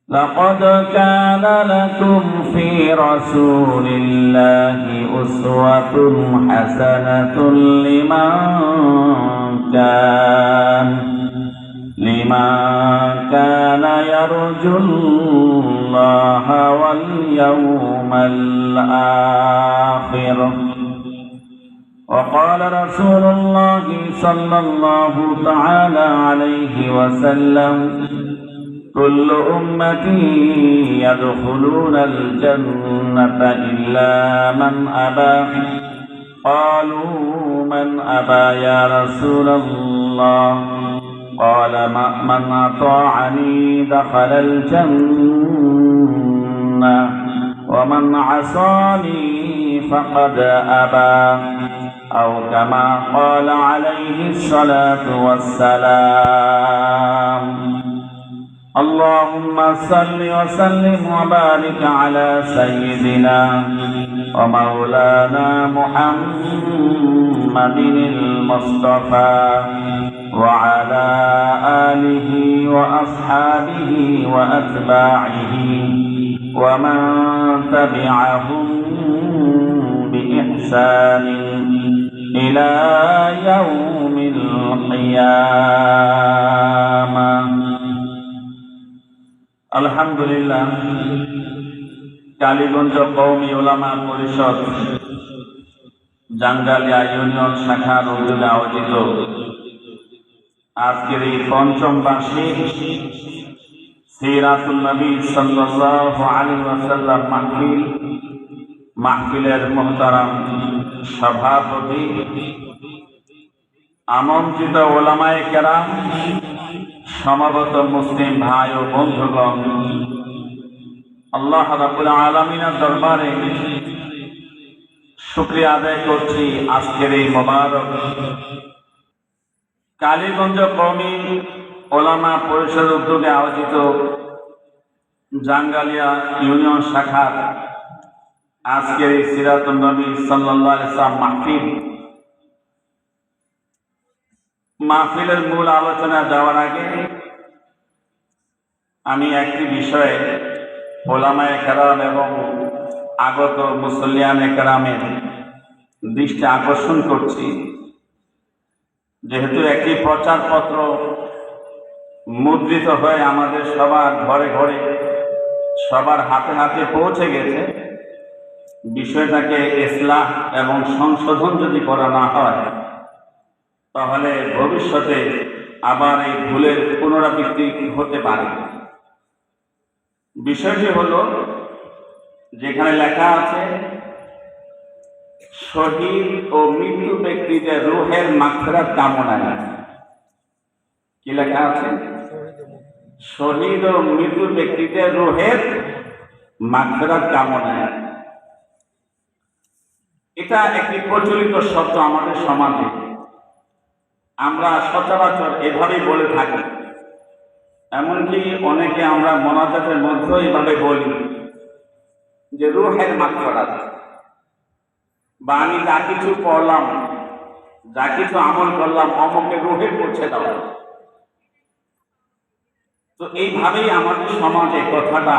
لقد كان لكم في رسول الله أسوة حسنة لمن كان يرجو الله واليوم الآخر. وقال رسول الله صلى الله تعالى عليه وسلم: كل أمتي يدخلون الجنة إلا من أبى. قالوا: من أبى يا رسول الله؟ قال: من أطاعني دخل الجنة ومن عصاني فقد أبى، أو كما قال عليه الصلاة والسلام. اللهم صل وسلم وبارك على سيدنا ومولانا محمد المصطفى وعلى آله وأصحابه وأتباعه ومن تبعهم بإحسان إلى يوم القيامة। আলহামদুলিল্লাহ, কালীগঞ্জ কওমি উলামা পরিষদ জাঙ্গালিয়া ইউনিয়ন শাখার উদ্যোগে আয়োজিত আজকের এই পঞ্চম বার্ষিক সিরাতুন নবী সাল্লাল্লাহু আলাইহি ওয়াসাল্লাম মাহফিলের মুহতারাম সভাপতি, আমন্ত্রিত ওলামায়ে কেরাম, সমবেত মুসলিম ভাই ও বন্ধুগণ, আল্লাহ রাব্বুল আলামিনের দরবারে শুকরিয়া আদায় করছি আজকের এই মোবারক কালীগঞ্জ কওমি ওলামা পরিষদ উদ্যোগে আয়োজিত জাঙ্গালিয়া ইউনিয়ন শাখার আজকের এই সিরাতুন নবী সাল্লাল্লাহু আলাইহি ওয়াসাল্লাম মাহফিলের মূল আলোচনা যাওয়ার আগে আমি একটি বিষয়ে ওলামায়ে কেরাম এবং আগত মুসল্লিয়ানে কেরামের দৃষ্টি আকর্ষণ করছি। যেহেতু একটি প্রচারপত্র মুদ্রিত হয়ে আমাদের সবার ঘরে ঘরে সবার হাতে হাতে পৌঁছে গেছে, বিষয়টাকে ইসলাহ এবং সংশোধন যদি করা না হয় তাহলে ভবিষ্যতে আবার এই ভুলের পুনরাবৃত্তি হতে পারে। বিষয়টি হলো, যেখানে লেখা আছে শহীদ ও মৃত্যু ব্যক্তিদের রূহের মাগফিরাত কামনায়। কি লেখা আছে? শহীদ ও মৃত্যু ব্যক্তিদের রূহের মাগফিরাত কামনায়। এটা একটি প্রচলিত শব্দ আমাদের সমাজে, আমরা সচরাচর এভাবেই বলে থাকি। এমনকি অনেকে আমরা মোনাজাতের মধ্যে এভাবে বলি যে রূহের মাগফিরাত, বা আমি যা কিছু পড়লাম, যা কিছু আমল করলাম, অমুকের রূহে পৌঁছে দাও। তো এইভাবেই আমাদের সমাজে কথাটা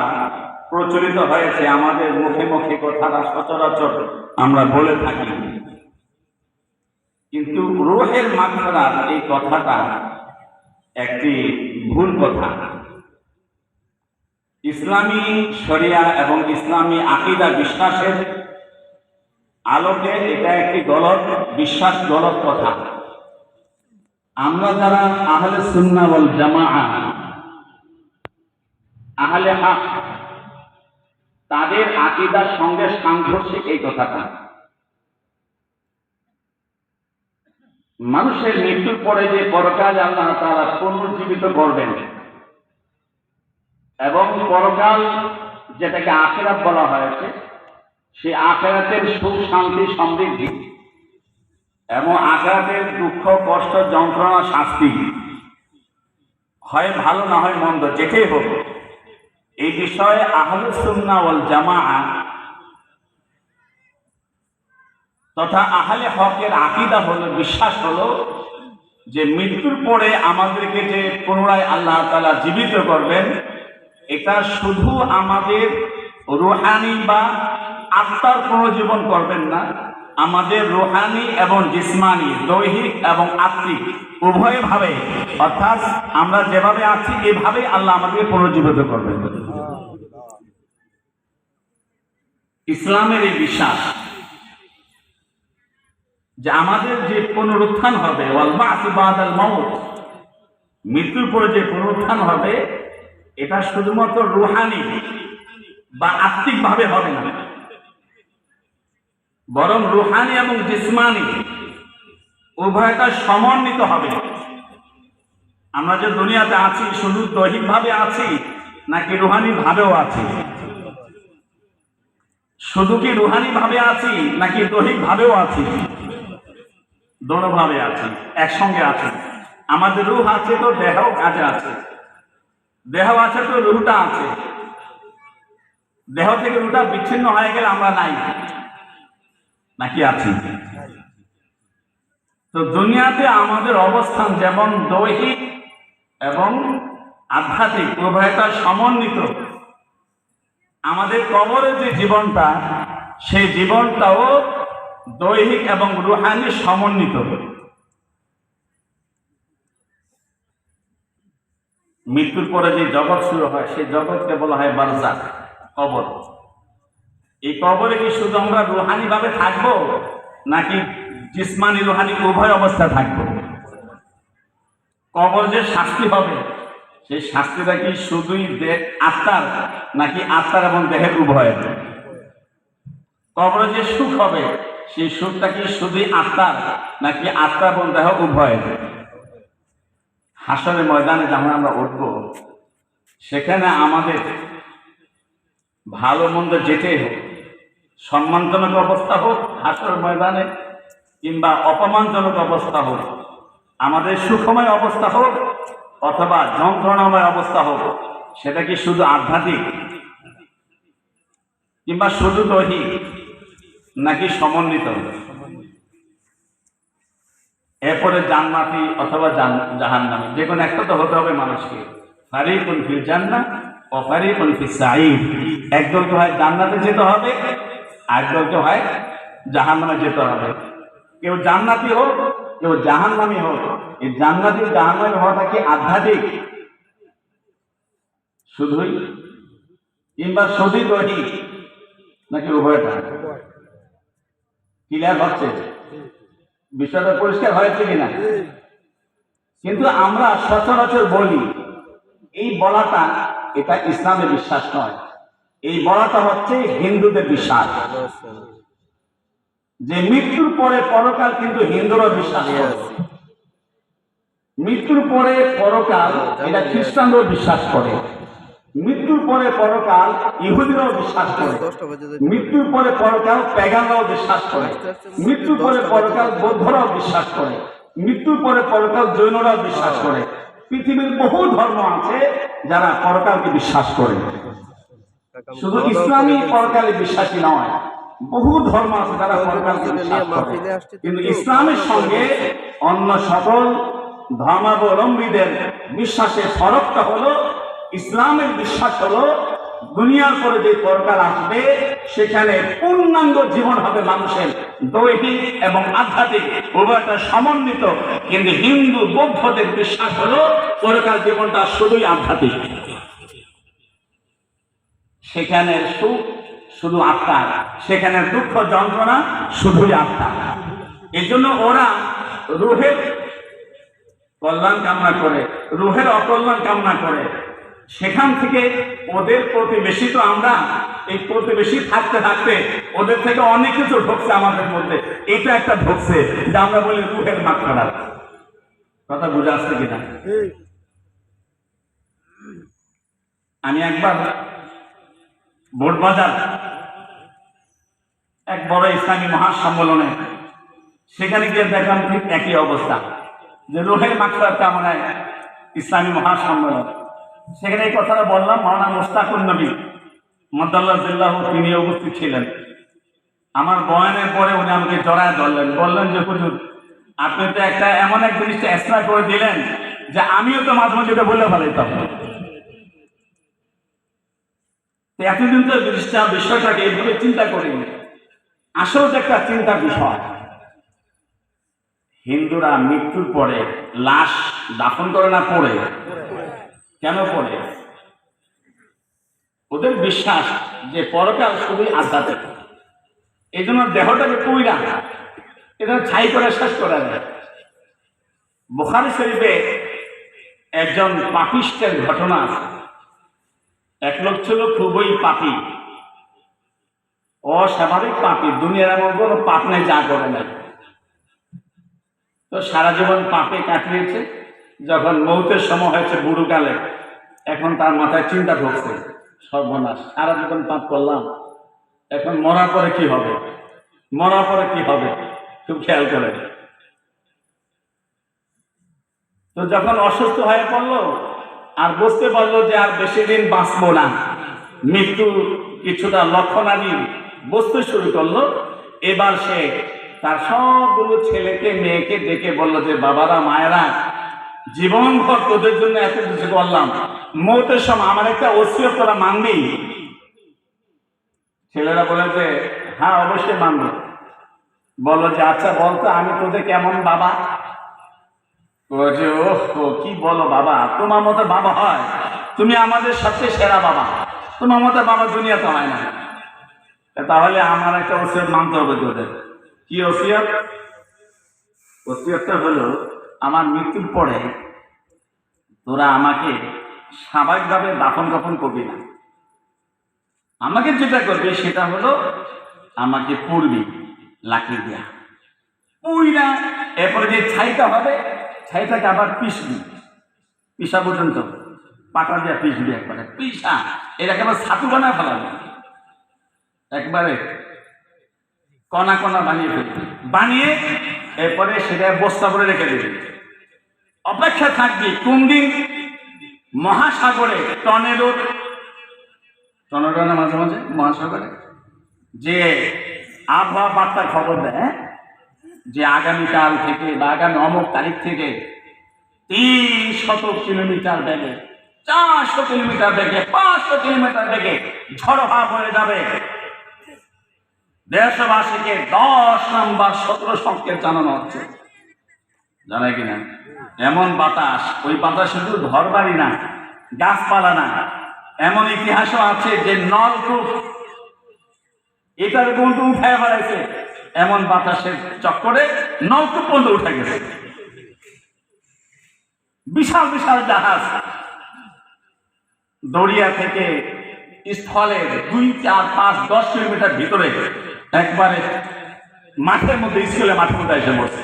প্রচলিত হয়েছে, আমাদের মুখে মুখে কথাটা সচরাচর আমরা বলে থাকি। কিন্তু রূহের মাগফিরাত এই কথাটা একটি ভুল কথা। ইসলামী শরিয়া এবং ইসলামী আকীদা বিশ্বাসের আলোকে এটা একটি গলত বিশ্বাস, গলত কথা। আমরা যারা আহলে সুন্নাহ ওয়াল জামাআহ, আহলে হক, তাদের আকীদার সঙ্গে সাংঘর্ষিক এই কথাটা। মানুষের মৃত্যুর পরে যে পরকাল আল্লাহ তাআলা পুনর্জীবিত করবেন এবং পরকাল যেটাকে আখিরাত বলা হয়েছে, সেই আখিরাতের সুখ, শান্তি, সমৃদ্ধি এবং আখিরাতের দুঃখ, কষ্ট, যন্ত্রণা, শাস্তি, হয় ভালো না হয় মন্দ, যেটাই হোক, এই বিষয়ে আহলে সুন্নাহ ওয়াল জামাআহ তথা আহলে হকের আকীদা হলো, বিশ্বাস হলো যে মৃত্যুর পরে আমাদেরকে যে পুনরায় আল্লাহ তাআলা জীবিত করবেন, এটা শুধু আমাদের রুহানি বা আত্মার পুনর্জীবন করবেন না, আমাদের রুহানি এবং জিসমানি, দৈহিক এবং আত্মিক উভয় ভাবে, অর্থাৎ আমরা যেভাবে আছি এভাবে আল্লাহ আমাদেরকে পুনর্জীবিত করবেন। ইসলামের এই বিশ্বাস যে আমাদের যে পুনরুত্থান হবে, ওয়াল বা'সু বা'দাল মাউত, মৃত্যুর পরে যে পুনরুত্থান হবে, এটা শুধুমাত্র রুহানি বা আত্মিক ভাবে হবে না, বরং রুহানি এবং জিসমানি উভয়টা সমন্বিত হবে। আমরা যে দুনিয়াতে আছি শুধু দৈহিক ভাবে আছি নাকি রুহানি ভাবেও আছি? শুধু কি রুহানি ভাবে আছি নাকি দৈহিক ভাবেও আছি? দোনো ভাবে আছি, একসঙ্গে আছি। আমাদের রুহ আছে তো দেহ কাজে আছে, দেহ আছে তো রুহটা আছে। দেহ থেকে রুহটা বিচ্ছিন্ন হয়ে গেলে আমরা নাই, নাকি আছি? তো দুনিয়াতে আমাদের অবস্থান যেমন দৈহিক এবং আধ্যাত্মিক উভয়টা সমন্বিত, আমাদের কবরের যে জীবনটা, সেই জীবনটাও দৈহিক এবং রুহানি সমন্বিত। মৃত্যুর পরে যে জগৎ শুরু হয়, সেই জগৎকে বলা হয় বারজাখ, কবর। এই কবরে কি শুধু আমরা রুহানি ভাবে থাকবো নাকি জিসমানি রুহানি উভয় অবস্থায় থাকবো? কবর যে শাস্তি হবে, সেই শাস্তিটা কি শুধুই আত্মার নাকি আত্মার এবং দেহের উভয়ের? কবরে যে সুখ হবে, সেই সুখটা কি শুধুই আত্মার নাকি আত্মা এবং দেহ উভয়ের? হাসরের ময়দানে যখন আমরা উঠব, সেখানে আমাদের ভালো মন্দ যেতেই হোক, সম্মানজনক অবস্থা হোক হাসরের ময়দানে, কিংবা অপমানজনক অবস্থা হোক, আমাদের সুখময় অবস্থা হোক অথবা যন্ত্রণাময় অবস্থা হোক, সেটা কি শুধু আধ্যাত্মিক কিংবা শুধু দৈহিক নাকি সমন্বিত? এরপরে জান্নাতি অথবা জাহান্নামী, যে কোনো একটা তো হতে হবে মানুষকে। ফারিকুন ফিল জান্নাহ ও ফারিকুন ফিস সাঈর। একদলকে হয় জান্নাতে যেতে হবে, আরেকদলকে হয় জাহান্নামে যেতে হবে। কেউ জান্নাতি হোক, কেউ জাহান্নামী হোক, এই জান্নাতি জাহান্নামী হওয়াটা কি আধ্যাত্মিক শুধুই, কিংবা শুধুই দৈহিক নাকি উভয়টা? ক্লিয়ার হচ্ছে? বিষয়টা পরিষ্কার হয়েছে কিনা? কিন্তু আমরা সচরাচর বলি, এই বলাটা এটা ইসলামের বিশ্বাস নয়, এই বলাটা হচ্ছে হিন্দুদের বিশ্বাস। যে মৃত্যুর পরে পরকাল কিন্তু হিন্দুরা বিশ্বাস করে। মৃত্যুর পরে পরকাল এটা খ্রিস্টানরাও বিশ্বাস করে। মৃত্যুর পরে পরকাল ইহুদিরাও বিশ্বাস করে। মৃত্যুর পরে পরকাল প্যাগানরাও বিশ্বাস করে। মৃত্যুর পরে পরকাল বৌদ্ধরাও বিশ্বাস করে। মৃত্যুর পরে পরকাল জৈনরাও বিশ্বাস করে। পৃথিবীর বহু ধর্ম আছে যারা পরকালকে বিশ্বাস করে। শুধু ইসলামী পরকালে বিশ্বাসী নয়, বহু ধর্ম আছে যারা পরকালকে বিশ্বাস করে। কিন্তু ইসলামের সঙ্গে অন্য সকল ধর্মাবলম্বীদের বিশ্বাসের ফরকটা হলো, ইসলামের বিশ্বাস হলো দুনিয়ার পরে যে পরকাল আসবে সেখানে পূর্ণাঙ্গ জীবন হবে মানুষের, দৈহিক এবং আধ্যাত্মিক উভয়টা সমন্বিত। কিন্তু হিন্দু বৌদ্ধদের বিশ্বাস হলো পরকাল জীবনটা শুধুই আধ্যাত্মিক, সেখানে সুখ শুধু আত্মার, সেখানে দুঃখ যন্ত্রণা শুধুই আত্মা। এই জন্য ওরা রুহের কল্যাণ কামনা করে, রুহের অকল্যাণ কামনা করে। সেখান থেকে ওদের প্রতিবেশী তো আমরা, এই প্রতিবেশী থাকতে থাকতে ওদের থেকে অনেক কিছু ঢুকছে আমাদের মধ্যে। এটা একটা ঢুকছে যে আমরা বলি রুহের মাকফিরাত। কথা বুঝে আসছে কিনা? আমি একবার বোটবাজার এক বড় ইসলামী মহাসম্মেলনে, সেখানে গিয়ে দেখলাম ঠিক একই অবস্থা, যে রুহের মাকফিরাত কামনায় ইসলামী মহাসম্মেলন। সেখানে এই কথাটা বললাম, মাওলানা মুশতাকুন নবী মাদাল্লাহু তিনি উপস্থিত ছিলেন। আমার বয়ানের পরে উনি আমাকে জড়ায় ধরলেন, বললেন যে হুজুর আপনি তো একটা এমন এক জিনিসটা এক্সট্রা করে দিলেন যে আমিও তো মাঝে মাঝে এটা বলে ফেলাইতাম। এতদিন তো বিষয়টাকে এইভাবে চিন্তা করিনি। আসলে তো একটা চিন্তার বিষয়। হিন্দুরা মৃত্যুর পরে লাশ দাফন করে না, পড়ে। কেন পড়ে? ওদের বিশ্বাস যে পরকাল শুধুই আধ্যাত্মিক, এই জন্য দেহটাকে পুইরা এটা ছাই করে শেষ করে দেয়। বুখারী শরীফে একজন পাপিষ্টের ঘটনা আছে। এক লোক ছিল খুবই পাপী, অস্বাভাবিক পাপী, দুনিয়ার এমন কোনো পাপ নেই যা করে নাই। তো সারা জীবন পাপে কাটিয়েছে। যখন মৌতের সময় হয়েছে বুড়োকালে, এখন তার মাথায় চিন্তা ঢুকছে, সর্বনাশ, সারা জীবন পাপ করলাম, এখন মরার পরে কি হবে, মরার পরে কি হবে, খুব খেয়াল করে। তো যখন অসুস্থ হয়ে পড়লো আর বুঝতে পারলো যে আর বেশি দিন বাঁচবো না, মৃত্যু কিছুটা লক্ষণাদি বুঝতে শুরু করলো, এবার সে তার সবগুলো ছেলেকে মেয়েকে ডেকে বললো যে বাবারা মায়েরা, জীবনভর তোদের জন্য এত কিছু করলাম, মৌতের সময় আমার একটা ওসিয়ত তোরা মানবি? ছেলেরা বলে যে হ্যাঁ অবশ্যই মানবো। বলো যে আচ্ছা বলতো আমি তোদের কেমন বাবা? কি বলো বাবা, তোমার মতো বাবা হয়? তুমি আমাদের সবচেয়ে সেরা বাবা, তোমার মতো বাবা দুনিয়াতে হয় না। তাহলে আমার একটা ওসিয়ত মানতে হবে তোদের। কি ওসিয়ত? ওসিয়তটা হলো আমার মৃত্যুর পরে তোরা আমাকে স্বাভাবিকভাবে দাফন কাফন করবি না, আমাকে যেটা করবে সেটা হলো আমাকে পুড়বি লাকড়ি দিয়া, পুইরা এরপরে যে ছাইটা হবে ছাইটাকে আবার পিসবি, পিসা পর্যন্ত পাটা দিয়া পিসবি, একবারে পিসা এটাকে আবার ছাতু বানায় ফেলাবি, একবারে কণা কণা বানিয়ে ফেলবি, বানিয়ে এরপরে সেটা বস্তা করে রেখে দিবি। অপেক্ষা থাকবি কোন দিন মহাসাগরে টর্নেডো না মাঝে মাঝে মহাসাগরে যে আবহাওয়া বার্তার খবর দেয় যে আগামীকাল থেকে বা আগামী অমুক তারিখ থেকে 300 কিলোমিটার বেগে, 400 কিলোমিটার বেগে, 500 কিলোমিটার বেগে ঝড় হাওয়া বয়ে যাবে, দেশবাসীকে 10 নম্বর 17 সংকেত জানানো হচ্ছে। জানাই কিনা? এমন বাতাস, ওই বাতাস শুধু ঘর বাড়ি না, গাছপালা না, এমন ইতিহাসও আছে যে নলকূপ এটার বন্ধু উঠায় বেড়াইছে, এমন বাতাসের চক্করে নলকূপ বন্ধু উঠে গেছে। বিশাল বিশাল জাহাজ দরিয়া থেকে স্থলে 2, 4, 5, 10 কিলোমিটার ভিতরে একবারে মাঠের মধ্যে, স্কুলে মাঠের মধ্যে এসে বসে।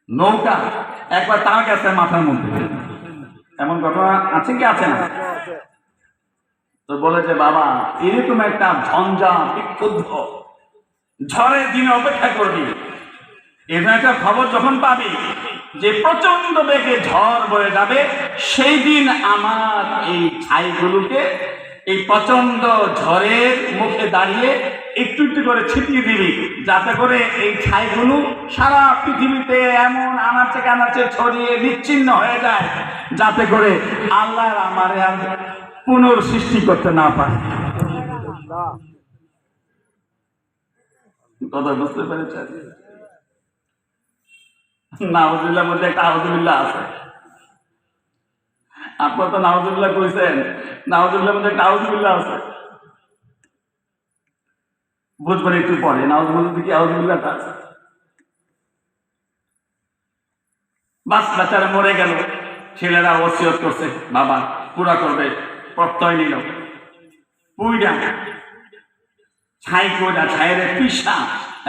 নৌকা একবার তার গেছে মাথার মধ্যে, এমন ঘটনা আছে কি আছে না? তো বলে যে বাবা এরকম একটা ঝঞ্ঝা বিক্ষুব্ধ ঝড়ের দিনে অপেক্ষা করবি, এরকম একটা খবর যখন পাবি যে প্রচন্ড বেগে ঝড় বয়ে যাবে, সেই দিন আমার এই ছাইগুলোকে এই প্রচন্ড ঝড়ের মুখে দাঁড়িয়ে একটু একটু করে ছিটিয়ে দিবি, যাতে করে এই ছাইগুলো সারা পৃথিবীতে এমন আনাচে কানাচে ছড়িয়ে বিচ্ছিন্ন হয়ে যায়, যাতে করে আল্লাহ আমার পুনঃসৃষ্টি করতে না পারে। কথা বুঝতে পেরেছেন? নাউজুবিল্লাহর মধ্যে একটা আউযুবিল্লাহ আছে। আপনারা তো নাউজুবিল্লাহ কইছেন, নাউজুবিল্লাহর মধ্যে একটা আউযুবিল্লাহ আছে। বুঝবেন একটু পরে নাউজুবিল্লাহ কি আউযুবিল্লাহটা আছে। বাস বেচারা মরে গেল, ছেলেরা ওসিয়ত করছে বাবা পুরা করবে, প্রত্যয় নিল, পুইডা ছাই কোটা ছাইরে পিসা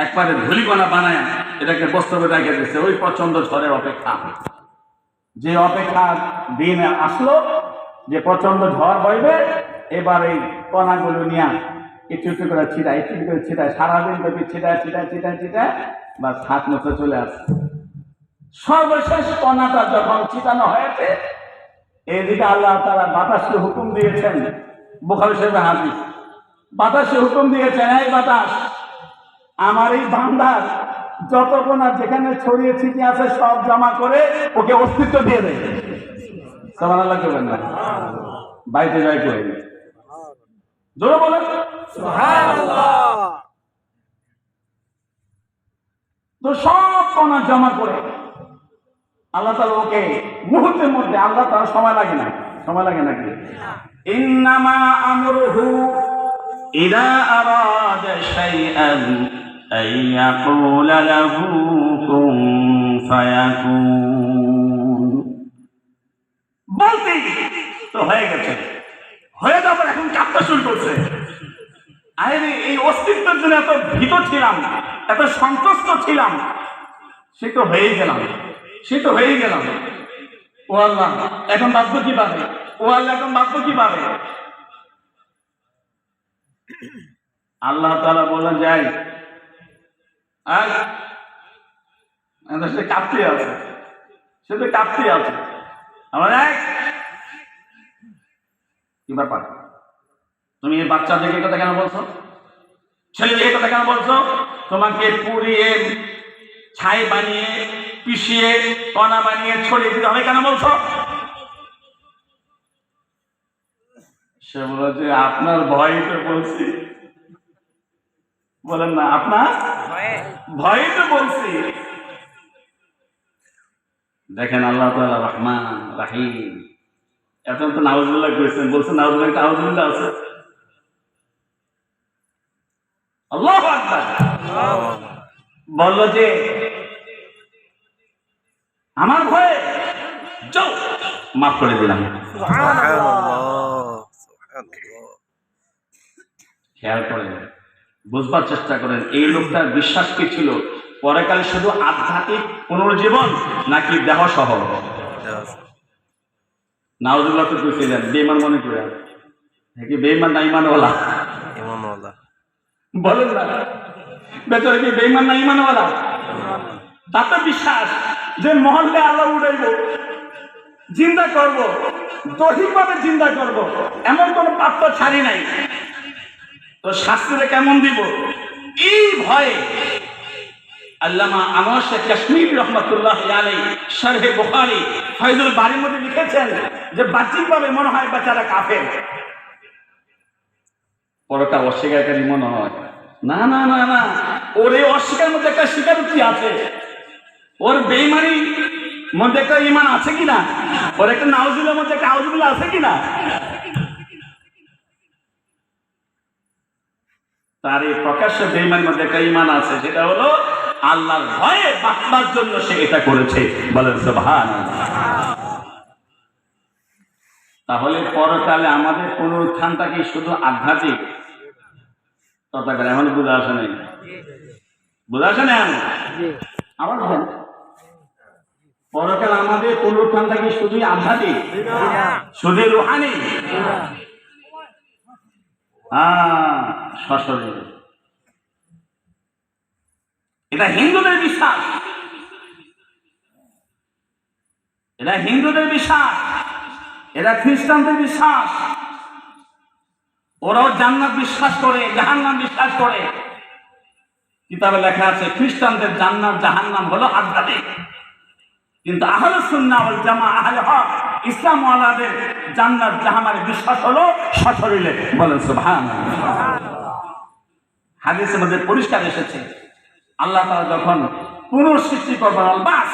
একবারে ধুলিকণা বানায় এটাকে বস্তবে রেখে দিচ্ছে। ওই প্রচন্ড ঝড়ের অপেক্ষা, যে অপেক্ষা দিন আসলো যে প্রচন্ড ঝড় বইবে, এবার এই কণাগুলো নিয়ে একটু একটু করে ছিটায়, একটু একটু করে ছিটায়, সারাদিন ব্যাপী ছিটায় ছিটায় ছিটায় ছিটায় বা হাত মতো চলে আসছে। সর্বশেষ কণাটা যখন ছিটানো হয়েছে, এদিকে আল্লাহ তাআলা বাতাসকে হুকুম দিয়েছেন, বুখারী শরীফে হাদিস, বাতাসে হুকুম দিয়েছেন এই বাতাস আমার এই বান্দার যত গোনা যেখানে ছড়িয়ে ছিটিয়ে আছে সব জমা করে ওকে অস্তিত্ব দিয়ে দেয়। সুবহানাল্লাহ করবেন না, বাইতে যায় করে জোরে বলেন সুবহানাল্লাহ। তো সব গোনা জমা করে আল্লাহ তাআলা ওকে মুহূর্তের মধ্যে, আল্লাহ তাআলা সময় লাগে না, সময় লাগে নাকি? ইন্নামা আমরুহু ইযা আরাদা শাইআন আইয়াকুলা লাহু কুন ফায়াকুন। বলতেই তো হয়ে গেছে, হয়ে যাবার এখন কাঁপতে শুরু করছে। আরে এই অস্তিত্বের জন্য এত ভীত ছিলাম, এত সন্তুষ্ট ছিলাম, সে তো হয়েই গেলাম, সে তো হয়েই গেলাম। ও আল্লাহ এখন বাঁচবো কিভাবে? ও আল্লাহ এখন বাঁচবো কিভাবে? আল্লাহ তাআলা বলেন যাই, সে কাঁপতে আছে, সে তো কাঁপতে আছে। আমার কি ব্যাপার, তুমি এই বাচ্চাদেরকে কথা কেন বলছো? ছেলেদের কথা কেন বলছো? তোমাকে পুড়িয়ে ছাই বানিয়ে পিষিয়ে কণা বানিয়ে ছড়িয়ে দিতে হবে কেন বলছো? সে বলেছে আপনার ভয়ে তো বলছি। বলেন না, আপনার ভয়ে তো বলছি। দেখেন আল্লাহ তাআলা রহমান রাহিম, এখন তো নাউজুবিল্লাহ করেছেন, বলছেন নাউজুবিল্লাহ, একটা নাউজুবিল্লাহ আছে। আল্লাহু আকবার। বলল যে আমার ভয়ে যাও, মাফ করে দিলাম। খেয়াল করেন, বুঝবার চেষ্টা করেন এই লোকটার বিশ্বাস কি ছিল? পরকালে শুধু আধ্যাত্মিক পুনর্জীবন নাকি দেহ সহ? নাউজুবিল্লাহ তো কইছিলেন বেঈমান মনে করে, কি বেঈমান না ঈমানওয়ালা? ঈমানওয়ালা। বলেন না, বেচারা কি বেঈমান না ঈমানওয়ালা? তাতে বিশ্বাস যে মহল্লে আল্লাহ উঠাইব, জিন্দা করব, দৈহিকভাবে জিন্দা করব, এমন কোন পাত্র ছাড়ি নাই। তো শাস্তিটা কেমন দিব? এই ভয়ে আল্লামা আনোয়ার শেখ কাশ্মীরি রহমাতুল্লাহি আলাইহি শারহে বুখারী ফায়জুল বারীর মধ্যে লিখেছেন যে বাহ্যিকভাবে মনে হয় বেচারা কাফের, পরকাল অস্বীকারী মনে হয়। না না না না, ওর এই অস্বীকারের মধ্যে একটা স্বীকারোক্তি আছে, ওর বেঈমানির মধ্যে একটা ঈমান আছে কিনা, ওর একটা নাউজুবিল্লাহর মধ্যে একটা আউযুবিল্লাহ আছে কিনা। তার এই প্রকাশ্য বেঈমানের মধ্যে একটা ঈমান আছে, সেটা হলো আল্লাহর ভয়ে বাঁচবার জন্য সে এটা করেছে। বলেন সুবহানাল্লাহ। তাহলে পরকালে আমাদের পুনরুত্থানটা কি শুধু আধ্যাত্মিক? কথা করে এখন বুঝা আসে নাই, বুঝা আসে না? আমার পরকাল আমাদের পুনরুত্থানটা কি শুধুই আধ্যাত্মিক, শুধু রুহানি? সশরীর। এটা হিন্দুদের বিশ্বাস, এটা হিন্দুদের বিশ্বাস, এটা খ্রিস্টানদের বিশ্বাস। ওরাও জান্নাত বিশ্বাস করে, জাহান্নাম বিশ্বাস করে। কিতাবে লেখা আছে খ্রিস্টানদের জান্নাত জাহান্নাম হলো আধ্যাত্মিক, কিন্তু আহলে সুন্নাহ ওয়াল জামাআহ আহলে হক ইসলাম ওয়ালাদের জান্নাত জাহান্নামের বিশ্বাস হলো সশরীরে। বলেন সুবহানাল্লাহ। হাদিসের মধ্যে পরিষ্কার এসেছে আল্লাহ তাআলা যখন পুনঃসৃষ্টি করবেন, আল-বাস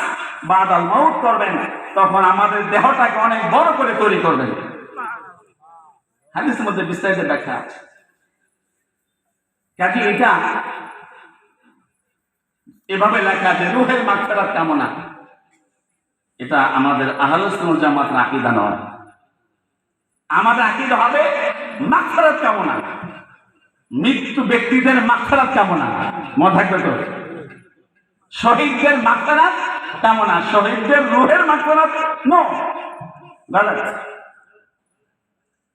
বাদাল মাউত করবেন, তখন আমাদের দেহটাকে অনেক বড় করে তৈরি করবেন। হাদিসের মধ্যে বিস্তারিত ব্যাখ্যা আছে। কাজে এটা এভাবে লেখা আছে রূহের মাগফিরাত কামনা, এটা আমাদের আহলে সুন্নাত জামাতের আকীদা নয়। আমাদের আকীদা হবে মাগফিরাত কামনা, মৃত্যু ব্যক্তিদের মাগফিরাত কামনা। মনে থাকবে তো, শহীদদের মাগফিরাত কামনা, শহীদদের রূহের মাগফিরাত নয়।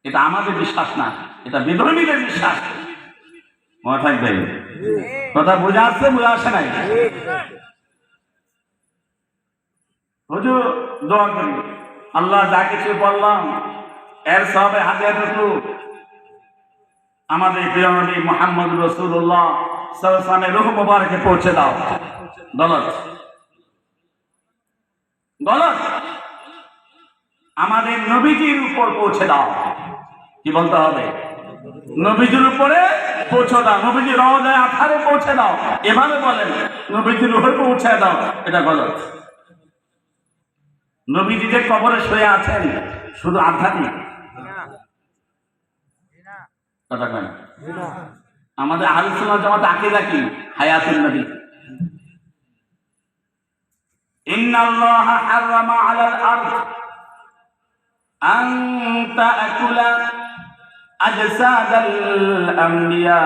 এটা আমাদের বিশ্বাস না, এটা বিধর্মীদের বিশ্বাস। মনে থাকবে, কথা বোঝা আসছে, বোঝা আসে নাই? হুজুর দোয়া করি আল্লাহ যা কিছু বললাম এর সবে হাদিয়াতু আমাদের প্রিয় নবী মুহাম্মদ রাসূলুল্লাহ সাল্লাল্লাহু আলাইহি ওয়াসাল্লামের রূহ মুবারকে পৌঁছে দাও। গলত গলত। আমাদের নবীজির উপর পৌঁছে দাও। কি বলতে হবে? নবীজির উপরে পৌঁছে দাও, নবীজি রওজায়ে আতহারে পৌঁছে দাও, এভাবে বলেন। নবীজির উপরে পৌঁছে দাও, এটা গলত। নবীজি যে কবরে শুয়ে আছেন শুধু আধ্যাত্মিক কথা কয় না। আমাদের আহলে সুন্নাত জামাত আকীদা কি? হায়াতুন নবী। ইন্নাল্লাহা হারামা আলাল আরদ আন তাকুলা আজসাদাল আমবিয়া।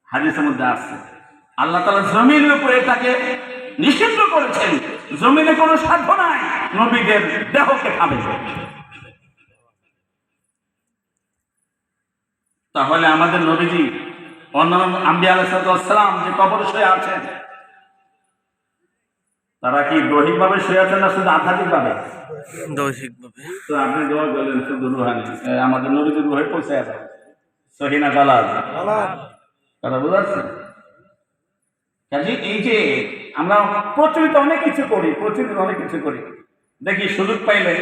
হাদিসের মধ্যে আছে আল্লাহ তাআলা জমিনের উপরে এটাকে নিষিদ্ধ করেছেন। জমিনে কোনো সাধ্য নাই নবীদের দেহকে খাবে। তাহলে আমাদের নবীজি অন্যান্য আম্বিয়া আলাইহিস সালাম যে কবরে শুয়ে আছেন, তারা কি দৈহিকভাবে শুয়ে আছেন না শুধু আধ্যাত্মিকভাবে? দৈহিকভাবে। তো আপনি দোয়া করলেন শুধু রুহানি, আমাদের নবীজি রুহে পৌঁছে আছে। সহিনা গালাজ কথা বুঝাচ্ছেন? কাজে এই যে আমরা প্রচলিত অনেক কিছু করি, দেখি সুযোগ পাইলে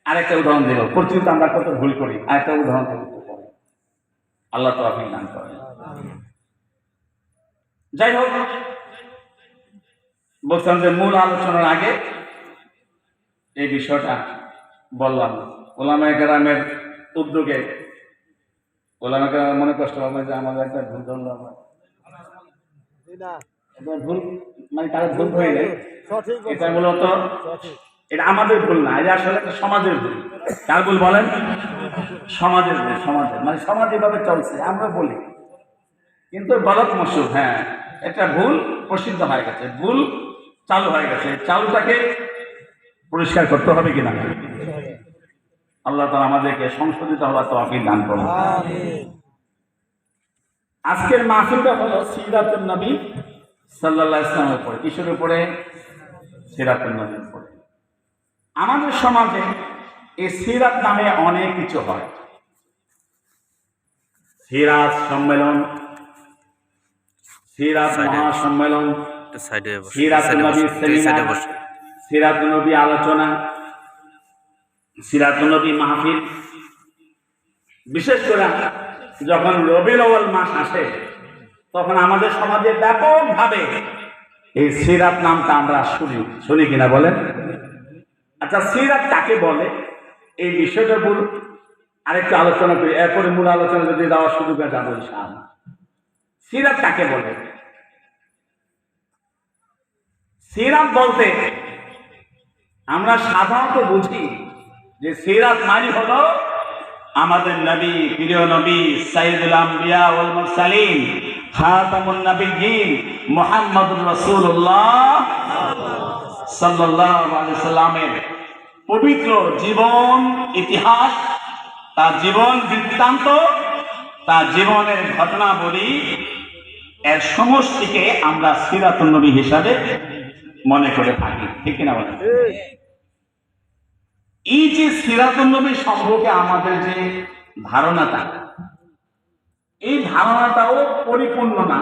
আরেকটা উদাহরণ দেব। প্রচলিত আমরা কত ভুল করি, আরেকটা উদাহরণ দেব। আল্লাহ তৌফিক দান করেন। যাই হোক, বলছিলাম যে মূল আলোচনার আগে এই বিষয়টা বললাম। ওলামায়ে কেরামের উদ্যোগে, ওলামায়ে কেরামের মনে কষ্ট হবে যে আমাদের একটা ভুল ধরলাম, ভুল মানে কারো ভুল হয়ে যায়, এটা মূলত এটা আমাদের ভুল না, এটা আসলে একটা সমাজের ভুল। কার ভুল বলেন? সমাজের ভুল। মানে সমাজ এভাবে চলছে, আমরা বলি কিন্তু গলত মশহুর। হ্যাঁ, এটা ভুল প্রসিদ্ধ হয়ে গেছে, ভুল চালু হয়ে গেছে। চালুটাকে পরিষ্কার করতে হবে কিনা? আল্লাহ তাআলা আমাদেরকে সংশোধিত হওয়ার তৌফিক দান করুন। আজকের মাহফিলটা হলো সিরাতুন নবী সাল্লাল্লাহু আলাইহি ওয়াসাল্লামের উপরে। কিসের উপরে? সিরাতুন নবীর উপরে। আমাদের সমাজে এই সিরাত নামে অনেক কিছু হয়। সিরাত সম্মেলন, সিরাত মহাসম্মেলন, সিরাতুন নবী সেমিনার, সিরাতুন নবী আলোচনা, সিরাতুন নবী মাহফিল। বিশেষ করে যখন রবিউল আউয়াল মাস আসে তখন আমাদের সমাজে ব্যাপকভাবে এই সিরাত নামটা আমরা শুনি কিনা বলেন? আচ্ছা, সিরাত কাকে বলে এই বিষয়টা বল আরেকটু আলোচনা করি, এরপরে মূল আলোচনা যদি দেওয়ার সুযোগ যাবো ইনশাআল্লাহ। সিরাত কাকে বলে? সিরাত বলতে আমরা সাধারণত বুঝি যে সিরাত মানে হলো আমাদের নবী, প্রিয় নবী, সাইয়্যিদুল আম্বিয়া ওয়াল মুরসালিন, খাতামুন নবিয়্যিন মুহাম্মদুর রাসূলুল্লাহ সাল্লাল্লাহু আলাইহি সাল্লামের পবিত্র জীবন ইতিহাস, তার জীবন বৃত্তান্ত, তার জীবনের ঘটনাবলী, এর সমষ্টিকে আমরা সিরাতুন নবী হিসাবে মনে করে থাকি। ঠিক কিনা বলেন? এই যে সিরাতুন নবী সম্পর্কে আমাদের যে ধারণাটা, এই ধারণাটাও পরিপূর্ণ না,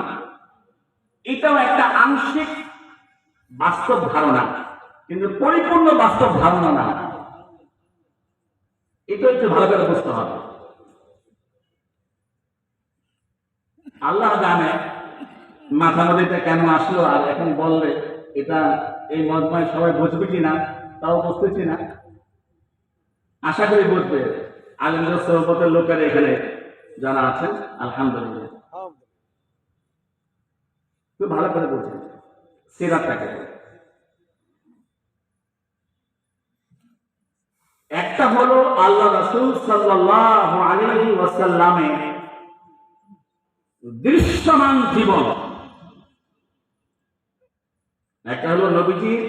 এটাও একটা আংশিক বাস্তব ধারণা, কিন্তু পরিপূর্ণ বাস্তব ধারণা না। এটা একটু ভালো করে বুঝতে হবে। আল্লাহ জানে মাথা নদীটা কেন আসলো, আর এখন বললে এটা এই মজমায় সবাই বুঝবে কিনা তাও বুঝতেছি না। আশা করি বুঝবে। আলেমদের সোহবতের লোকেরা এখানে যারা আছেন আলহামদুলিল্লাহ খুব ভালো করে বলছেন সিরাতটাকে। একটা হলো আল্লাহ রাসূল সাল্লাল্লাহু আলাইহি ওয়াসাল্লামের দৃশ্যমান জীবন, একটা হলো নবীজির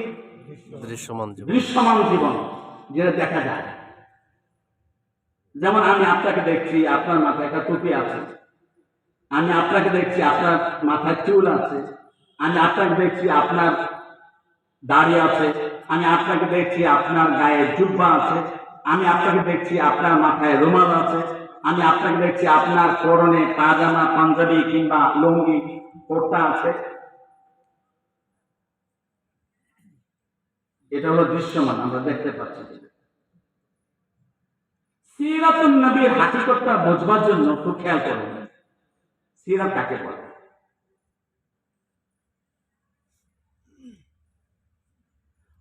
দৃশ্যমান জীবন যেটা দেখা যায়। যেমন আমি আপনাকে দেখছি, আপনার মাথায় একটা টুপি আছে, আমি আপনাকে দেখছি আপনার মাথায় চুল আছে, আমি আপনাকে দেখছি আপনার দাড়ি আছে, আমি আপনাকে দেখছি আপনার গায়ে জুব্বা আছে, আমি আপনাকে দেখছি আপনার মাথায় রুমাল আছে, আমি আপনাকে দেখছি আপনার পরনে পাজামা পাঞ্জাবি কিংবা লুঙ্গি কুর্তা আছে, এটা হলো দৃশ্যমান, আমরা দেখতে পাচ্ছি। সিরাতুন নবীর হাকিকতটা বোঝবার জন্য খুব খেয়াল করুন, সিরাত কাকে বলে।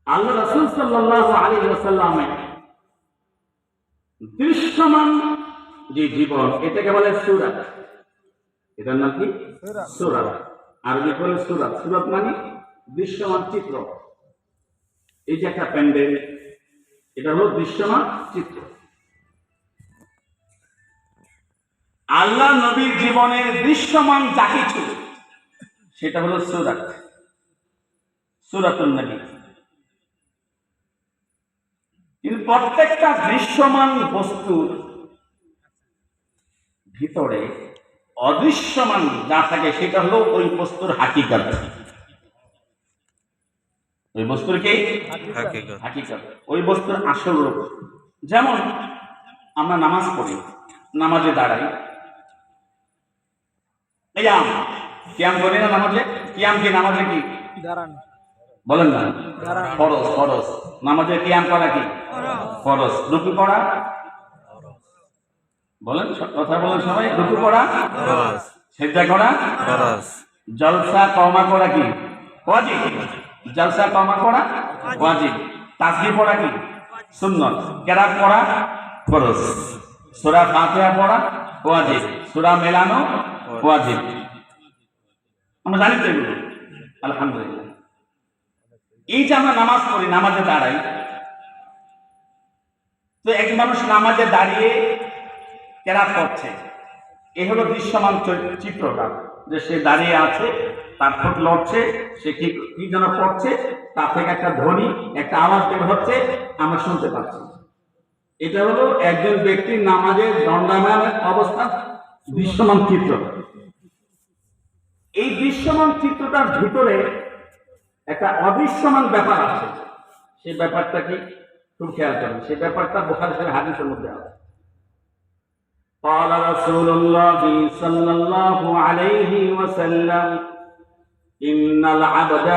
আল্লাহ রাসূল সাল্লাল্লাহু আলাইহি ওয়াসাল্লামের দৃশ্যমান যে জীবন, এটাকে বলে সূরাত। এটার নাম কি? সূরাত। আরবি বলে সূরাত। সূরাত মানে দৃশ্যমান চিত্র। এই যে একটা প্যান্ডেল, এটা হলো দৃশ্যমান চিত্র। আল্লাহ নবীর জীবনের দৃশ্যমান যা কিছু, সেটা হলো সূরাত, সূরাতুন নবী। কিন্তু প্রত্যেকটা দৃশ্যমান বস্তুর ভিতরে অদৃশ্যমান যা থাকে, সেটা হলো ওই বস্তুর হাকিকত। ওই বস্তুর কি হাকিকত, ওই বস্তুর আসল রূপ। যেমন আমরা নামাজ পড়ি, নামাজে দাঁড়াই, কিয়াম কিয়াম করি না নামাজে? কিয়াম কি? নামাজে কি দাঁড়ান, বলেন না? ফরজ। ফরজ নামাজে কিয়াম করা কি ফরজ। রুকু করা বলেন, কথা বলেন সবাই। রুকু করা ফরজ, সিজদা করা ফরজ, জলসা কওমা করা কি ওয়াজিব। জলসা কওমা করা ওয়াজিব। তাসবিহ পড়া কি সুন্নাত। কেরাত পড়া ফরজ। সূরা ফাতিহা পড়া ওয়াজিব। সূরা মেলানো ওয়াজিব। আমরা জানি তো এগুলো, আলহামদুলিল্লাহ। এই যে আমরা নামাজ পড়ি, নামাজে দাঁড়াই, তো এক মানুষ নামাজে দাঁড়িয়ে কেরাত করছে, এই হলো দৃশ্যমান চিত্রটা, যে সে দাঁড়িয়ে আছে, তার ঠোঁট লড়ছে, সে কি কি যেন পড়ছে, তার থেকে একটা ধ্বনি, একটা আওয়াজ বের হচ্ছে, আমরা শুনতে পাচ্ছি। এটা হলো একজন ব্যক্তির নামাজের দণ্ডায়মানের অবস্থা, দৃশ্যমান চিত্র। এই দৃশ্যমান চিত্রটার ভিতরে একটা অদৃশ্যমান ব্যাপার আছে। সেই ব্যাপারটা কি খুব খেয়াল করেন। সেই ব্যাপারটা বুখারী শরীফের হাদিসের মধ্যে আছে। قال رسول الله صلى الله عليه وسلم إن العبد